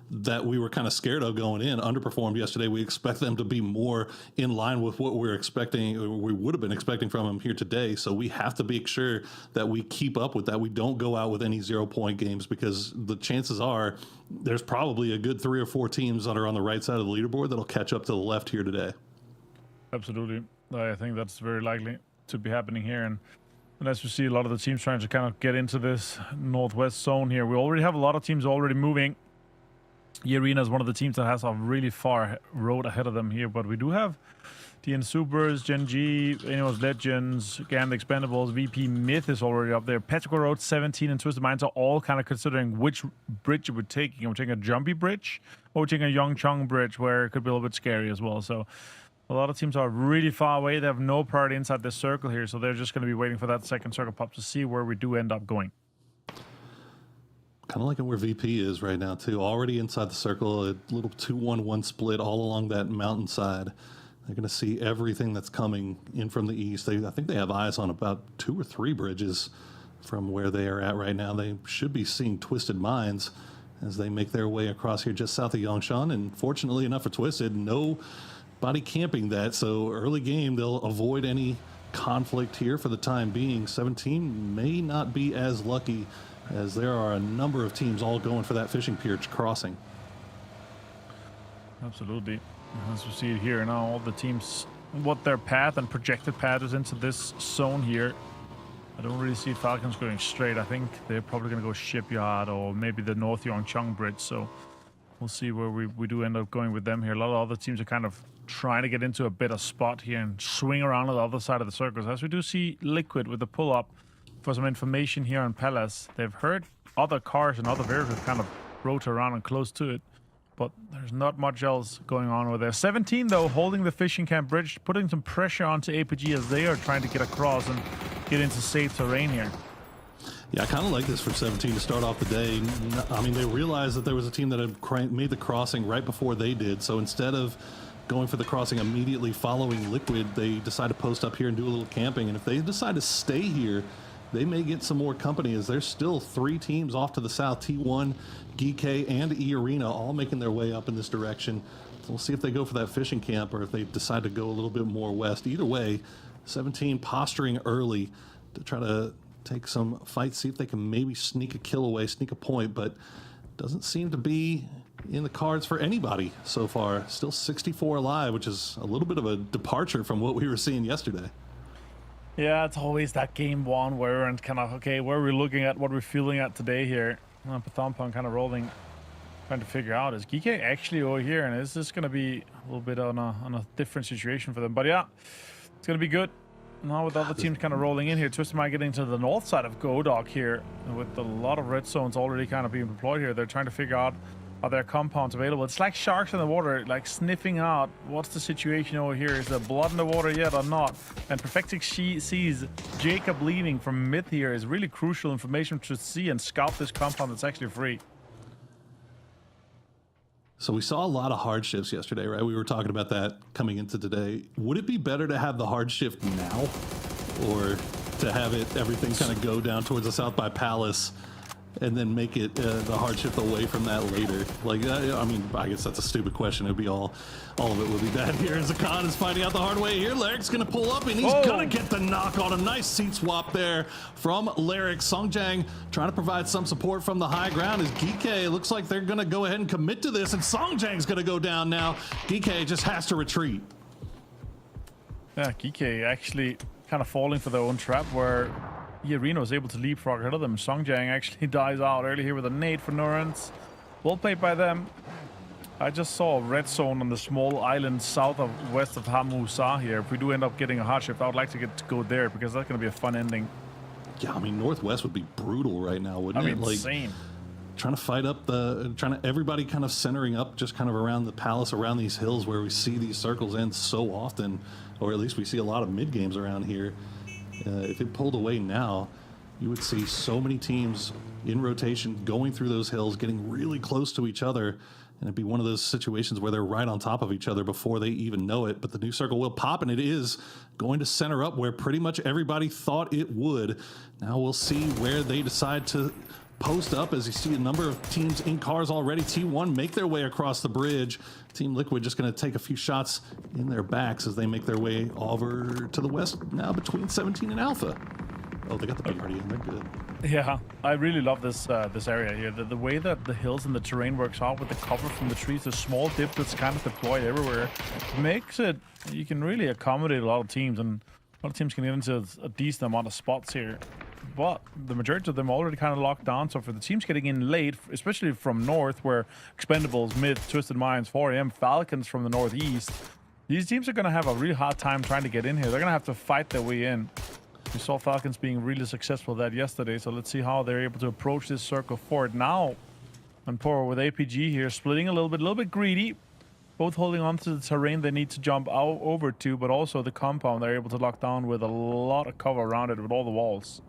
that we were kind of scared of going in underperformed yesterday. We expect them to be more in line with what we're expecting, or we would have been expecting from them here today. So we have to make sure that we keep up with that. We don't go out with any 0-point games, because the chances are there's probably a good 3 or 4 teams that are on the right side of the leaderboard that'll catch up to the left here today. Absolutely. I think that's very likely to be happening here. And as we see a lot of the teams trying to kind of get into this northwest zone here, we already have a lot of teams already moving. Arena is one of the teams that has a really far road ahead of them here, but we do have DN Supers, Gen G, Anyos Legends, Gam the Expendables, VP Myth is already up there. Petrichor Road 17 and Twisted Minds are all kind of considering which bridge we're taking. Are we taking a jumpy bridge, or we're taking a Yongchong bridge where it could be a little bit scary as well? So a lot of teams are really far away. They have no priority inside this circle here, so they're just going to be waiting for that second circle pop to see where we do end up going. Kind of like where VP is right now, too. Already inside the circle, a little 2-1-1 split all along that mountainside. They're going to see everything that's coming in from the east. I think they have eyes on about 2 or 3 bridges from where they are at right now. They should be seeing Twisted Minds as they make their way across here just south of Yongshan. And fortunately enough for Twisted, nobody camping that. So early game, they'll avoid any conflict here for the time being. 17 may not be as lucky, as there are a number of teams all going for that fishing pier crossing. Absolutely. As we see it here now, all the teams, what their path and projected path is into this zone here. I don't really see Falcons going straight. I think they're probably going to go Shipyard or maybe the North Yongchong Bridge. So we'll see where we do end up going with them here. A lot of other teams are kind of trying to get into a better spot here and swing around on the other side of the circles. As we do see Liquid with the pull-up for some information here on Palace. They've heard other cars and other vehicles kind of rotate around and close to it. but there's not much else going on over there. 17 though, holding the fishing camp bridge, putting some pressure onto APG as they are trying to get across and get into safe terrain here. Yeah, I kind of like this for 17 to start off the day. I mean, they realized that there was a team that had made the crossing right before they did. So instead of going for the crossing immediately following Liquid, they decide to post up here and do a little camping. And if they decide to stay here, they may get some more company, as there's still 3 teams off to the south, T1, GK, and E Arena, all making their way up in this direction. So we'll see if they go for that fishing camp or if they decide to go a little bit more west. Either way, 17 posturing early to try to take some fights, see if they can maybe sneak a kill away, sneak a point, but doesn't seem to be in the cards for anybody so far. Still 64 alive, which is a little bit of a departure from what we were seeing yesterday. Yeah, it's always that game one where we're kind of, okay, where we're looking at, what we're feeling at today here. Pathompon kind of rolling, trying to figure out, is GK actually over here? And is this going to be a little bit on a different situation for them? But yeah, it's going to be good. Now with other teams kind of rolling in here, Twisted Mind getting to the north side of Godok here, with a lot of red zones already kind of being deployed here. They're trying to figure out, are there compounds available? It's like sharks in the water, like sniffing out what's the situation over here. Is there blood in the water yet or not? And Perfectic sees Jacob leaving from mid here is really crucial information to see and scout this compound that's actually free. So we saw a lot of hard shifts yesterday, right? We were talking about that coming into today. Would it be better to have the hard shift now, or to have everything kind of go down towards the South by Palace and then make it the hard shift away from that later? Like, I mean, I guess that's a stupid question. It'd be all of it would be bad here. Zakan is finding out the hard way here. Lyric's gonna pull up and he's gonna get the knock on a nice seat swap there from Lyric. Songjang trying to provide some support from the high ground as GK looks like they're gonna go ahead and commit to this, and Songjang's gonna go down now. GK just has to retreat. Yeah, GK actually kind of falling for their own trap where Arena was able to leapfrog ahead of them. Songjang actually dies out early here with a nade for Nurance. Well played by them. I just saw a red zone on the small island south of west of Hamusa here. If we do end up getting a hard shift, I would like to get to go there because that's going to be a fun ending. Yeah, I mean, Northwest would be brutal right now, wouldn't it? Like, insane. Trying to fight up everybody kind of centering up just kind of around the palace, around these hills where we see these circles end so often, or at least we see a lot of mid games around here. If it pulled away now, you would see so many teams in rotation going through those hills, getting really close to each other, and it'd be one of those situations where they're right on top of each other before they even know it. But the new circle will pop, and it is going to center up where pretty much everybody thought it would. Now we'll see where they decide to post up, as you see a number of teams in cars already. T1 make their way across the bridge. Team Liquid just going to take a few shots in their backs as they make their way over to the west now between 17 and Alpha. Oh, they got the BRD in. They're good. Yeah, I really love this this area here. The way that the hills and the terrain works out with the cover from the trees, the small dip that's kind of deployed everywhere, makes it, you can really accommodate a lot of teams, and a lot of teams can get into a decent amount of spots here. But the majority of them already kind of locked down. So for the teams getting in late, especially from north, where Expendables, Mid, Twisted Minds, 4AM, Falcons from the northeast, these teams are going to have a really hard time trying to get in here. They're going to have to fight their way in. We saw Falcons being really successful at that yesterday, so let's see how they're able to approach this circle forward now. And Poor with APG here, splitting a little bit greedy. Both holding on to the terrain they need to jump out over to, but also the compound they're able to lock down with a lot of cover around it with all the walls.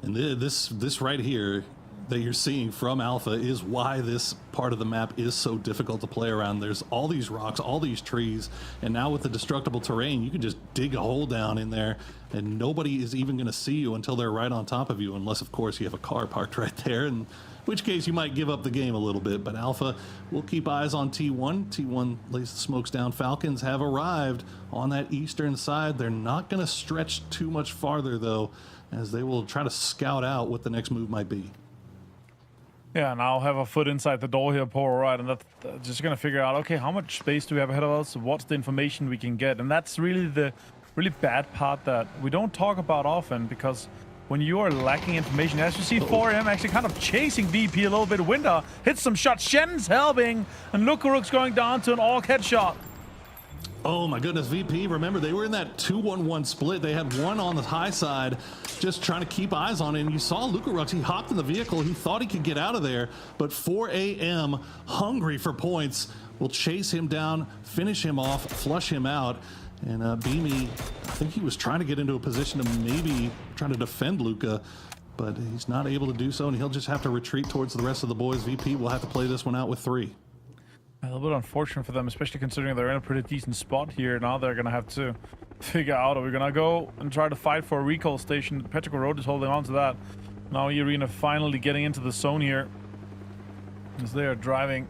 And this right here that you're seeing from Alpha is why this part of the map is so difficult to play around. There's all these rocks, all these trees, and now with the destructible terrain, you can just dig a hole down in there and nobody is even going to see you until they're right on top of you, unless of course you have a car parked right there, in which case you might give up the game a little bit. But Alpha will keep eyes on T1. T1 lays the smokes down. Falcons have arrived on that eastern side. They're not going to stretch too much farther though, as they will try to scout out what the next move might be. Yeah, and I'll have a foot inside the door here, Poor, right, and that's just going to figure out, okay, how much space do we have ahead of us? What's the information we can get? And that's really the really bad part that we don't talk about often, because when you are lacking information, as you see 4M actually kind of chasing VP a little bit, Winter hits some shots, Shen's helping, and Lukaruk's going down to an orc headshot. Oh my goodness, VP, remember they were in that 2-1-1 split. They had one on the high side, just trying to keep eyes on it. And you saw Luka Rux, he hopped in the vehicle. He thought he could get out of there, but 4AM, hungry for points, will chase him down, finish him off, flush him out. And Beamy, I think he was trying to get into a position to maybe trying to defend Luka, but he's not able to do so, and he'll just have to retreat towards the rest of the boys. VP will have to play this one out with 3. A little bit unfortunate for them, especially considering they're in a pretty decent spot here. Now they're going to have to figure out, are we going to go and try to fight for a recall station? Petrichor Road is holding on to that. Now Arena finally getting into the zone here as they are driving.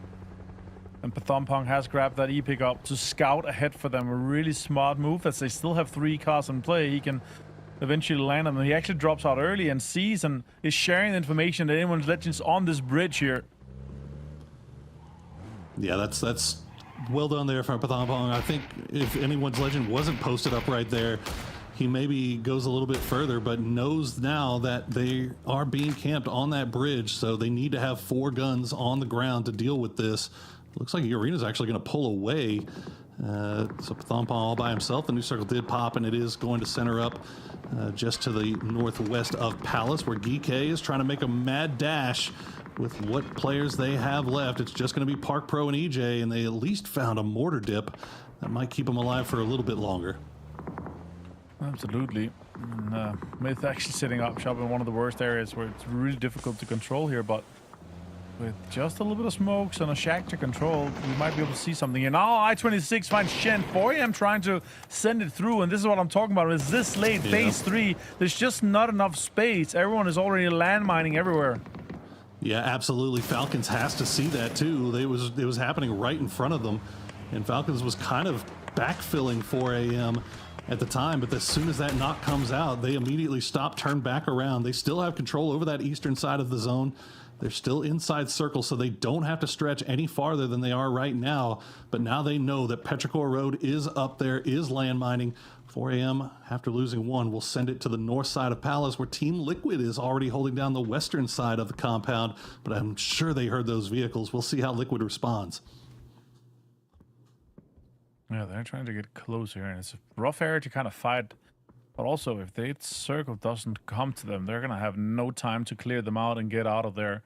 And Pathompong has grabbed that E-pickup to scout ahead for them. A really smart move as they still have 3 cars in play. He can eventually land them. And he actually drops out early and sees and is sharing the information that anyone's legends on this bridge here. Yeah, that's well done there from Pathompong. I think if anyone's legend wasn't posted up right there, he maybe goes a little bit further, but knows now that they are being camped on that bridge, so they need to have 4 guns on the ground to deal with this. Looks like Arena's actually going to pull away. So Pathompong all by himself. The new circle did pop, and it is going to center up just to the northwest of Palace, where Geek is trying to make a mad dash with what players they have left. It's just going to be Park Pro and EJ, and they at least found a mortar dip that might keep them alive for a little bit longer. Absolutely. And, Myth actually setting up shop in one of the worst areas where it's really difficult to control here, but with just a little bit of smokes and a shack to control, we might be able to see something. And now I-26 finds Shen. 4AM trying to send it through, and this is what I'm talking about. Is this late, phase 3, there's just not enough space. Everyone is already landmining everywhere. Yeah, absolutely. Falcons has to see that too. It was happening right in front of them, and Falcons was kind of backfilling 4AM at the time, but as soon as that knock comes out, they immediately stop, turn back around. They still have control over that eastern side of the zone. They're still inside circle, so they don't have to stretch any farther than they are right now, but now they know that Petrichor Road is up there, is landmining. 4AM, after losing 1, will send it to the north side of Palace, where Team Liquid is already holding down the western side of the compound, but I'm sure they heard those vehicles. We'll see how Liquid responds. Yeah, they're trying to get close here, and it's a rough area to kind of fight. But also, if the circle doesn't come to them, they're going to have no time to clear them out and get out of there.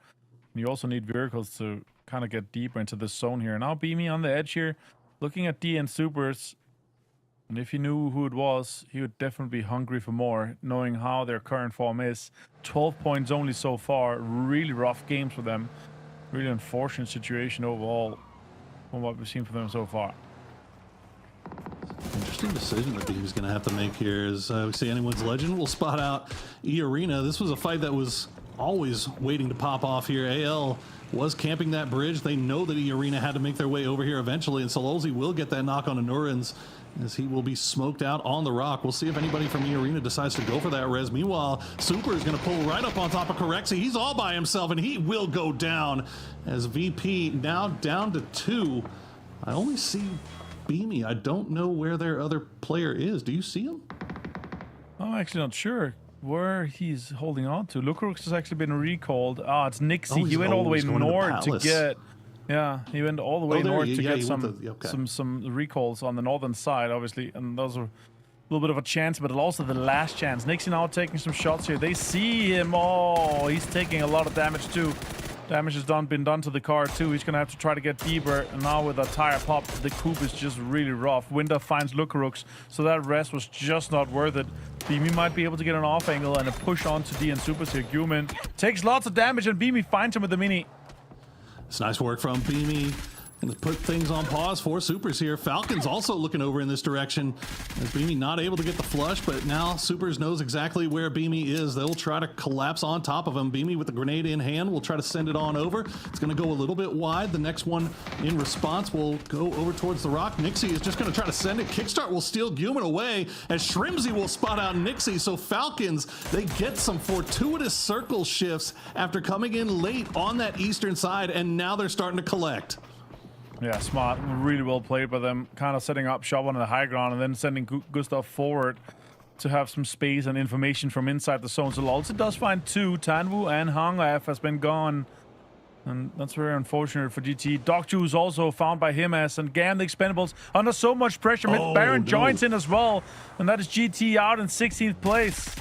And you also need vehicles to kind of get deeper into this zone here. Now Beamy on the edge here, looking at D and Supers. And if he knew who it was, he would definitely be hungry for more, knowing how their current form is. 12 points only so far. Really rough games for them. Really unfortunate situation overall from what we've seen from them so far. Interesting decision that he's going to have to make here is we see anyone's legend. We'll spot out E-Arena. This was a fight that was always waiting to pop off here. AL was camping that bridge. They know that E-Arena had to make their way over here eventually, and Sololzi will get that knock on Anurans as he will be smoked out on the rock. We'll see if anybody from E-Arena decides to go for that res. Meanwhile, Super is going to pull right up on top of Correxy. He's all by himself, and he will go down as VP now down to 2. I only see Beamy. I don't know where their other player is. Do you see him? I'm actually not sure where he's holding on to. Lukrux has actually been recalled. Ah, it's Nixie. He went all the way north to get. Yeah, he went all the way north to get some recalls on the northern side, obviously, and those are a little bit of a chance, but also the last chance. Nixie now taking some shots here. They see him. Oh, he's taking a lot of damage too. Damage has been done to the car too. He's gonna have to try to get deeper, and now with a tire pop, the coupe is just really rough. Winter finds Lukarux, so that rest was just not worth it. Beamy might be able to get an off angle and a push on to D and Supers here. Guman takes lots of damage, and Beamy finds him with the mini. It's nice work from Beamy. And to put things on pause for Supers here. Falcons also looking over in this direction. As Beamy not able to get the flush, but now Supers knows exactly where Beamy is. They'll try to collapse on top of him. Beamy with the grenade in hand will try to send it on over. It's going to go a little bit wide. The next one in response will go over towards the rock. Nixie is just going to try to send it. Kickstart will steal Guman away as Shrimsy will spot out Nixie. So Falcons, they get some fortuitous circle shifts after coming in late on that eastern side, and now they're starting to collect. Yeah, smart. Really well played by them. Kind of setting up shop on the high ground and then sending Gustav forward to have some space and information from inside the zone. So Lulz does find 2. Tanwu and Hangaf has been gone. And that's very unfortunate for GT. Docju is also found by him as, and Gam the Expendables under so much pressure. Oh, Baron no. joins in as well, and that is GT out in 16th place.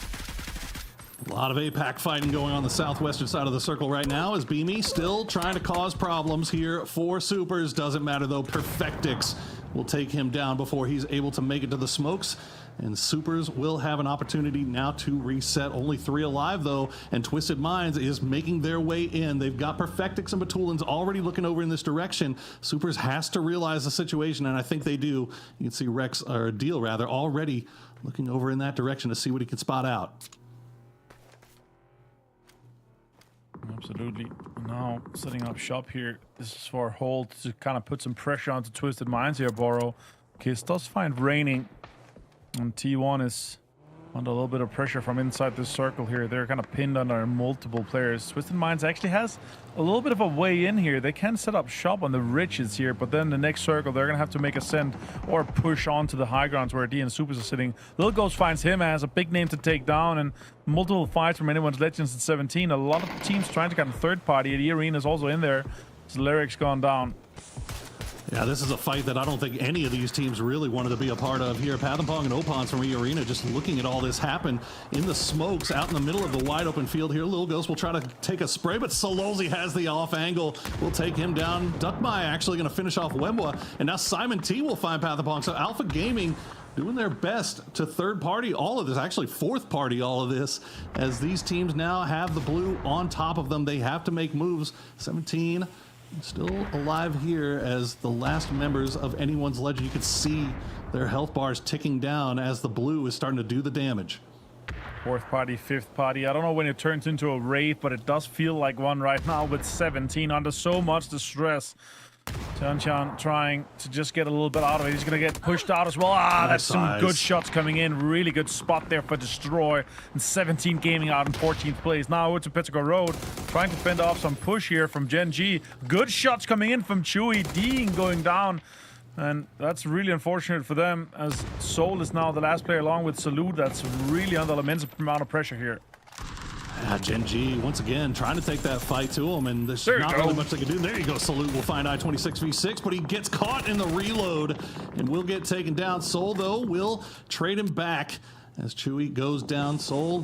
A lot of APAC fighting going on the southwestern side of the circle right now as Beamy still trying to cause problems here for Supers. Doesn't matter though, Perfectix will take him down before he's able to make it to the smokes. And Supers will have an opportunity now to reset. Only 3 alive though, and Twisted Minds is making their way in. They've got Perfectix and Batulins already looking over in this direction. Supers has to realize the situation, and I think they do. You can see Rex, or Deal rather, already looking over in that direction to see what he can spot out. Absolutely. Now setting up shop here. This is for Hold to kind of put some pressure onto Twisted Minds here, Boro. Kiss does find raining, and T1 is under a little bit of pressure from inside this circle here. They're kind of pinned under multiple players. Twisted Minds actually has a little bit of a way in here. They can set up shop on the ridges here, but then the next circle, they're going to have to make a send or push onto the high grounds where D and Supers are sitting. Lil Ghost finds him as a big name to take down, and multiple fights from anyone's Legends at 17. A lot of teams trying to get a third party. The Arena's also in there. So Lyric's gone down. Yeah, this is a fight that I don't think any of these teams really wanted to be a part of here. Pathempong and Opons from E-Arena just looking at all this happen in the smokes out in the middle of the wide open field here. Lil Ghost will try to take a spray, but Sololzi has the off angle. Will take him down. Duckmai actually going to finish off Wemwa, and now Simon T will find Pathempong. So Alpha Gaming doing their best to third party all of this, actually fourth party all of this, as these teams now have the blue on top of them. They have to make moves. 17 still alive here as the last members of anyone's Legend. You can see their health bars ticking down as the blue is starting to do the damage. Fourth party, fifth party. I don't know when it turns into a Wraith, but it does feel like one right now with 17 under so much distress. Tianchan trying to just get a little bit out of it. He's going to get pushed out as well. That's some good shots coming in. Really good spot there for Destroy. And 17 gaming out in 14th place. Now over to Petrico Road. Trying to fend off some push here from Gen G. Good shots coming in from Chewy. Dean going down. And that's really unfortunate for them, as Soul is now the last player along with Salute. That's really under an immense amount of pressure here. Gen G once again trying to take that fight to him, and there's not really much they can do. There you go, Salute will find I-26v6, but he gets caught in the reload and will get taken down. Soul though will trade him back as Chewy goes down. Soul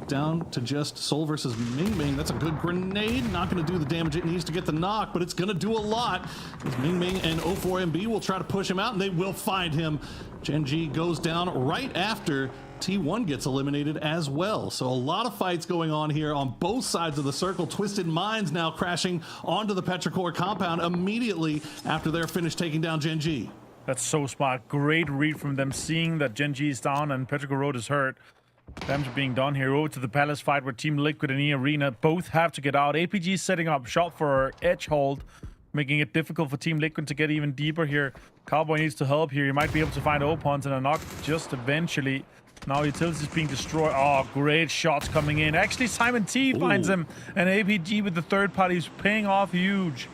down to just Soul versus Ming Ming. That's a good grenade. Not going to do the damage it needs to get the knock, but it's going to do a lot. As Ming Ming and 04MB will try to push him out, and they will find him. Gen G goes down right after T1 gets eliminated as well. So a lot of fights going on here on both sides of the circle. Twisted Minds now crashing onto the Petrichor compound immediately after they're finished taking down Gen G. That's so smart. Great read from them, seeing that Gen G is down and Petrichor Road is hurt. Damage being done here. Over to the Palace fight where Team Liquid and E-Arena both have to get out. APG setting up shop for edge hold, making it difficult for Team Liquid to get even deeper here. Cowboy needs to help here. He might be able to find Opons and a knock just eventually. Now Utilities is being destroyed. Oh, great shots coming in. Actually, Simon T finds him, and APG with the third party is paying off huge.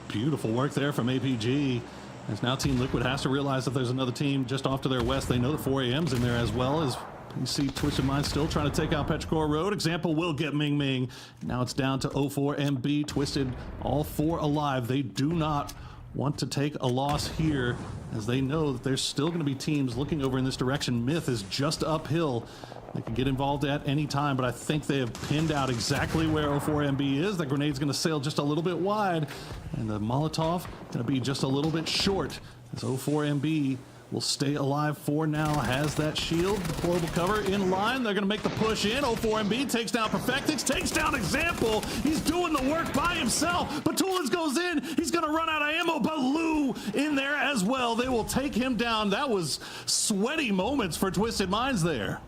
Beautiful work there from APG. As now Team Liquid has to realize that there's another team just off to their west. They know that 4AM's in there as well, as you see Twisted Minds still trying to take out Petrichor Road. Example will get Ming Ming. Now it's down to 04MB. Twisted, all 4 alive. They do not want to take a loss here, as they know that there's still going to be teams looking over in this direction. Myth is just uphill. They can get involved at any time, but I think they have pinned out exactly where 04MB is. The grenade's going to sail just a little bit wide, and the Molotov going to be just a little bit short, as 04MB will stay alive for now, has that shield, deployable cover in line. They're going to make the push in. 04MB takes down Perfectix, takes down Example. He's doing the work by himself. Batulins goes in. He's going to run out of ammo, but Lou in there as well. They will take him down. That was sweaty moments for Twisted Minds there.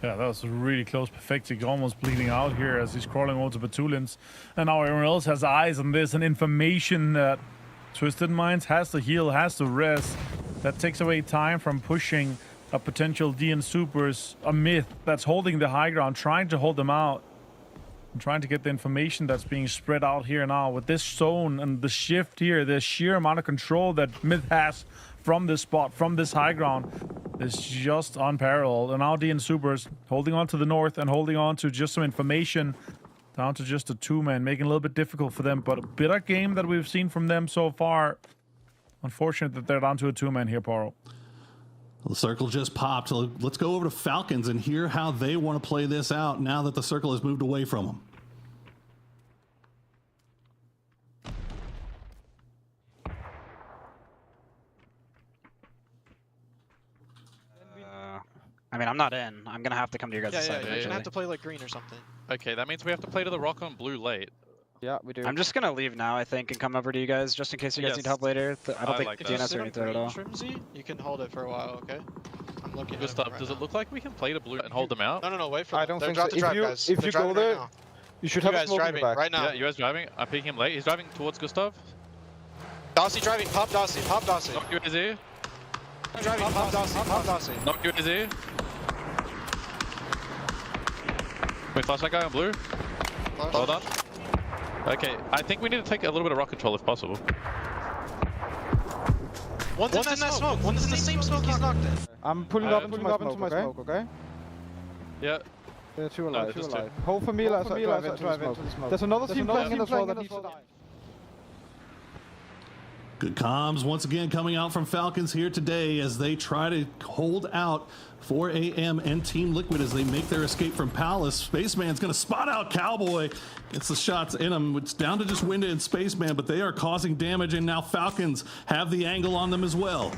Yeah, that was really close. Perfectic almost bleeding out here as he's crawling over to Batulins. And now everyone else has eyes on this and information that Twisted Minds has to heal, has to rest. That takes away time from pushing a potential DN Supers, a Myth that's holding the high ground, trying to hold them out. And trying to get the information that's being spread out here now. With this zone and the shift here, the sheer amount of control that Myth has from this spot, from this high ground, is just unparalleled. And now DN Supers holding on to the north and holding on to just some information. Down to just a 2-man, making it a little bit difficult for them, but a better game that we've seen from them so far. Unfortunate that they're down to a 2-man here, Poro. The circle just popped. Let's go over to Falcons and hear how they want to play this out now that the circle has moved away from them. I mean, I'm not in. I'm gonna have to come to your guys' side You're gonna eventually. have to play like green or something. Okay, that means we have to play to the rock on blue late. Yeah, we do. I'm just gonna leave now, I think, and come over to you guys just in case you guys need help later. I don't think like that. DNS or anything at all. Shrimsy, you can hold it for a while, okay? I'm looking at Gustav, it right does now. it look like we can play to blue and hold them out? No, wait for I them. don't They're think about so. to drive, guys. If They're you go driving there, right now. you should You have a guys smoke in driving the back. right now. Yeah, you guys driving? I'm peeking him late. He's driving towards Gustav. Dossie driving, pop Dossie, pop Dossie. Knock UAZ. Driving, pop Dossie, pop Dossie. Knock UAZ. Can we flash that guy on blue? Well done. Okay, I think we need to take a little bit of rock control if possible. One's in that smoke. One's in the same smoke he's knocked in. I'm pulling up into my smoke, okay? Yeah. They're two alive. just two. Hold for me, let's drive into the smoke. There's another team playing in as well that needs to die. Good comms once again coming out from Falcons here today as they try to hold out 4 AM and Team Liquid as they make their escape from Palace. Spaceman's going to spot out Cowboy. Gets the shots in him. It's down to just Winda and Spaceman, but they are causing damage, and now Falcons have the angle on them as well.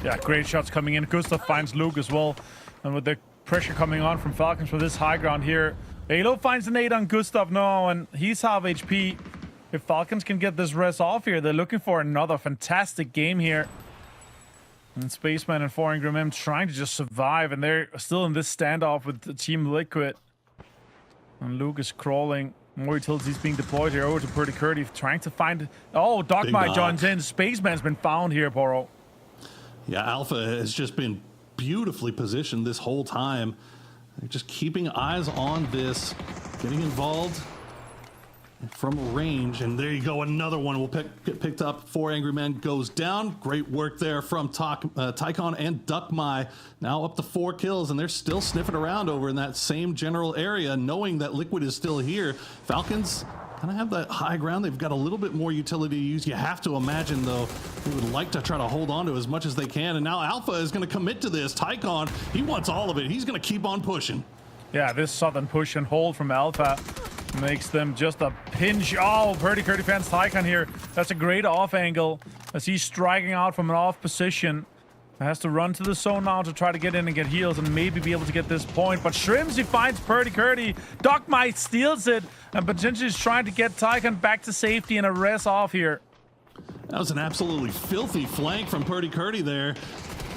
Yeah, great shots coming in. Gustav finds Luke as well. And with the pressure coming on from Falcons for this high ground here, Halo finds an 8 on Gustav now, and he's half HP. If Falcons can get this res off here, they're looking for another fantastic game here. And Spaceman and 4 Angry Men trying to just survive, and they're still in this standoff with the Team Liquid. And Luke is crawling. More utilities being deployed here over to Purdy Curdy, trying to find... Oh, Dogmite joins in. Spaceman's been found here, Poro. Yeah, Alpha has just been beautifully positioned this whole time. They're just keeping eyes on this, getting involved from range, and there you go, another one will get picked up. 4 Angry Men goes down. Great work there from Tycon and Duckmai. Now up to 4 kills, and they're still sniffing around over in that same general area, knowing that Liquid is still here. Falcons kind of have that high ground. They've got a little bit more utility to use. You have to imagine, though, they would like to try to hold on to as much as they can, and now Alpha is going to commit to this. Tycon, he wants all of it. He's going to keep on pushing. Yeah, this sudden push and hold from Alpha makes them just a pinch. Oh, Purdy Curdy fans Tycon here. That's a great off angle as he's striking out from an off position. Has to run to the zone now to try to get in and get heals and maybe be able to get this point. But Shrimsy finds Purdy Curdy. Dogmite steals it and potentially is trying to get Tycon back to safety and a res off here. That was an absolutely filthy flank from Purdy Curdy there.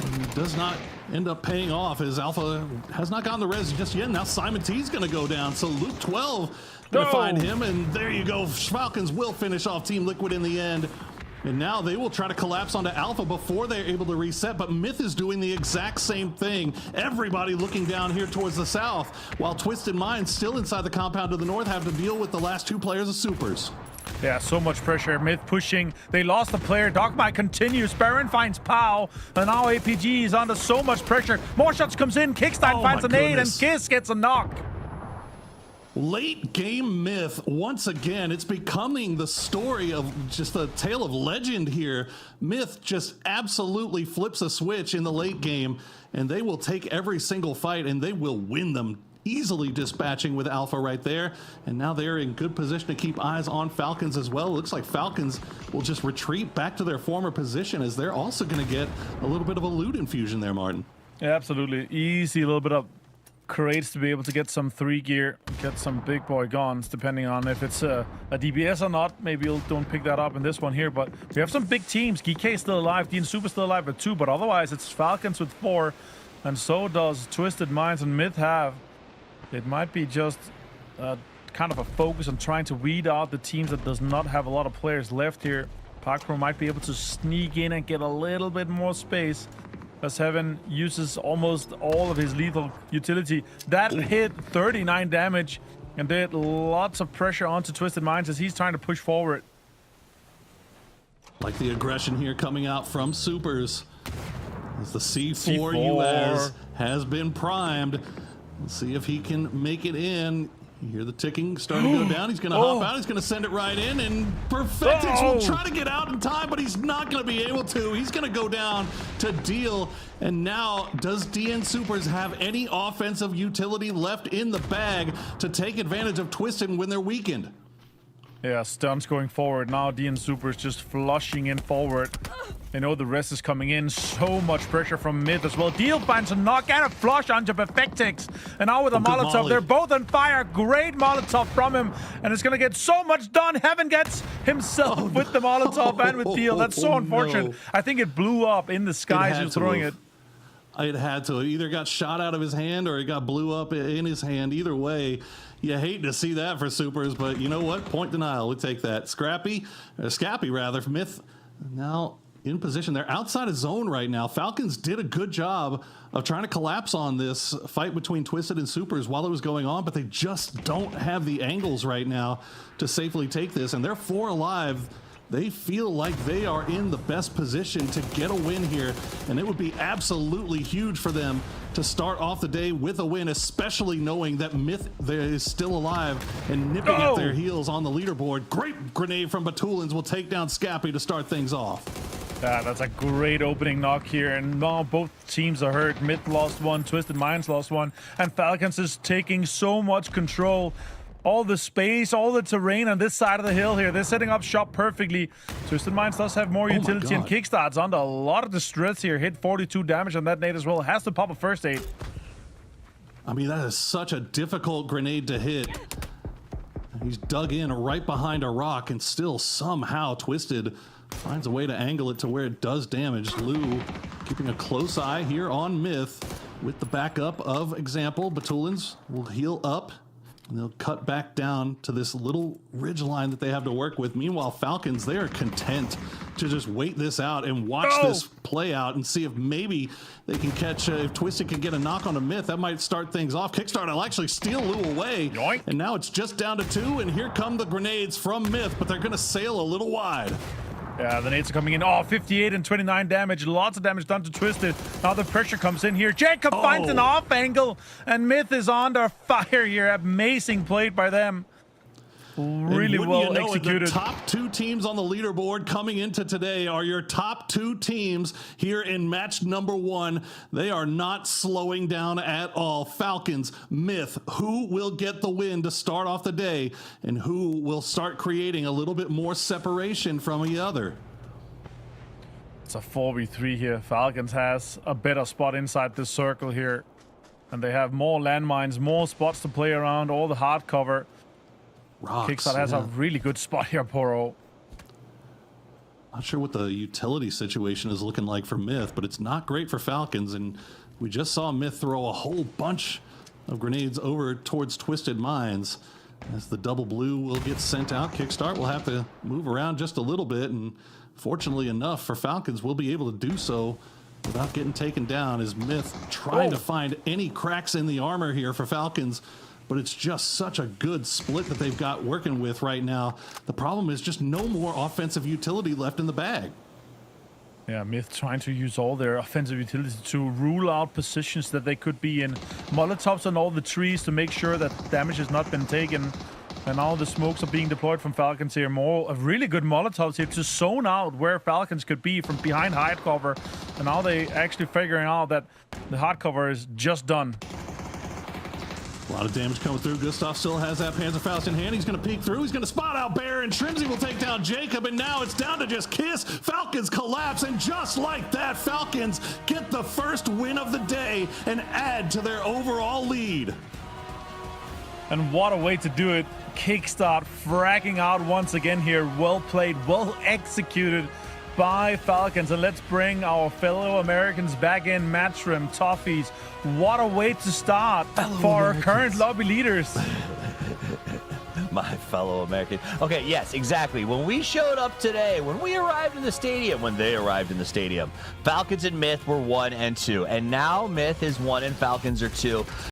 And it does not end up paying off as Alpha has not gotten the res just yet. Now Simon T's going to go down. So Luke 12 going to find him. And there you go. Falcons will finish off Team Liquid in the end. And now they will try to collapse onto Alpha before they're able to reset. But Myth is doing the exact same thing. Everybody looking down here towards the south, while Twisted Minds still inside the compound to the north have to deal with the last 2 players of Supers. Yeah, so much pressure. Myth pushing. They lost the player. Dogmite continues. Baron finds Pow. And now APG is under so much pressure. More shots comes in. Kickstein finds an 8 and Kiss gets a knock. Late game Myth, once again, it's becoming the story of just a tale of legend here. Myth just absolutely flips a switch in the late game, and they will take every single fight, and they will win them, easily dispatching with Alpha right there. And now they're in good position to keep eyes on Falcons as well. It looks like Falcons will just retreat back to their former position as they're also going to get a little bit of a loot infusion there, Martin. Yeah, absolutely. Easy, a little bit of crates to be able to get some 3 gear, get some big boy guns, depending on if it's a DBS or not. Maybe you'll don't pick that up in this one here, but we have some big teams. GK is still alive, DN Super still alive with 2, but otherwise it's Falcons with 4, and so does Twisted Minds and Myth have. It might be just kind of a focus on trying to weed out the teams that does not have a lot of players left here. Parkro might be able to sneak in and get a little bit more space as Heaven uses almost all of his lethal utility. That hit 39 damage and did lots of pressure onto Twisted Minds as he's trying to push forward. Like the aggression here coming out from Supers as the C4 US has been primed. Let's see if he can make it in. You hear the ticking starting to go down. He's going to hop out. He's going to send it right in. And Perfectix will try to get out in time, but he's not going to be able to. He's going to go down to deal. And now, does DN Supers have any offensive utility left in the bag to take advantage of Twisted when they're weakened? Yeah, stunts going forward. Now DN Supers just flushing in forward. They know the rest is coming in. So much pressure from mid as well. Deal finds a knock and a flush onto Perfectix. And now with a Molotov, they're both on fire. Great Molotov from him. And it's going to get so much done. Heaven gets himself with the Molotov and with Deal. That's so unfortunate. No. I think it blew up in the sky as he was throwing it. It had to. It either got shot out of his hand or it got blew up in his hand. Either way, you hate to see that for Supers, but you know what? Point denial. We take that. Scrappy rather, Myth now in position. They're outside of zone right now. Falcons did a good job of trying to collapse on this fight between Twisted and Supers while it was going on, but they just don't have the angles right now to safely take this, and they're 4 alive. They feel like they are in the best position to get a win here, and it would be absolutely huge for them to start off the day with a win, especially knowing that Myth is still alive and nipping at their heels on the leaderboard. Great grenade from Batulins will take down Scappy to start things off. Yeah, that's a great opening knock here, and now both teams are hurt. Myth lost one, Twisted Minds lost one, and Falcons is taking so much control. All the space, all the terrain on this side of the hill here. They're setting up shop perfectly. Twisted Minds does have more utility, and Kickstart's under a lot of distress here. Hit 42 damage on that nade as well. Has to pop a first aid. I mean, that is such a difficult grenade to hit. He's dug in right behind a rock, and still somehow Twisted finds a way to angle it to where it does damage. Lou keeping a close eye here on Myth with the backup of Example. Batulins will heal up. And they'll cut back down to this little ridge line that they have to work with. Meanwhile, Falcons, they are content to just wait this out and watch this play out and see if maybe they can catch, if Twisted can get a knock on a Myth, that might start things off. Kickstart will actually steal Lou away. Yoink. And now it's just down to 2, and here come the grenades from Myth, but they're going to sail a little wide. Yeah, the nades are coming in. Oh, 58 and 29 damage. Lots of damage done to Twisted. Now the pressure comes in here. Jacob finds an off angle, and Myth is under fire here. Amazing play by them. Really well executed. The top 2 teams on the leaderboard coming into today are your top 2 teams here in match number 1. They are not slowing down at all. Falcons, Myth, who will get the win to start off the day, and who will start creating a little bit more separation from the other? It's a 4v3 here. Falcons has a better spot inside this circle here, and they have more landmines, more spots to play around, all the hard cover. Kickstart has a really good spot here, Poro. Not sure what the utility situation is looking like for Myth, but it's not great for Falcons, and we just saw Myth throw a whole bunch of grenades over towards Twisted Minds. As the double blue will get sent out, Kickstart will have to move around just a little bit, and fortunately enough for Falcons, we'll be able to do so without getting taken down, as Myth trying to find any cracks in the armor here for Falcons. But it's just such a good split that they've got working with right now. The problem is just no more offensive utility left in the bag. Yeah, Myth trying to use all their offensive utility to rule out positions that they could be in. Molotovs on all the trees to make sure that damage has not been taken. And now the smokes are being deployed from Falcons here. More really good Molotovs here to zone out where Falcons could be from behind hard cover. And now they actually figuring out that the hard cover is just done. A lot of damage coming through. Gustav still has that Panzerfaust in hand. He's going to peek through. He's going to spot out Bear, and Trimsy will take down Jacob, and now it's down to just Kiss. Falcons collapse, and just like that, Falcons get the first win of the day and add to their overall lead. And what a way to do it. Kickstart fragging out once again here. Well played, well executed by Falcons. And let's bring our fellow Americans back in. Matchroom, Toffees. What a way to start for our current lobby leaders. My fellow American. Okay, yes, exactly. When we showed up today, when we arrived in the stadium, when they arrived in the stadium, Falcons and Myth were 1 and 2. And now Myth is 1 and Falcons are 2.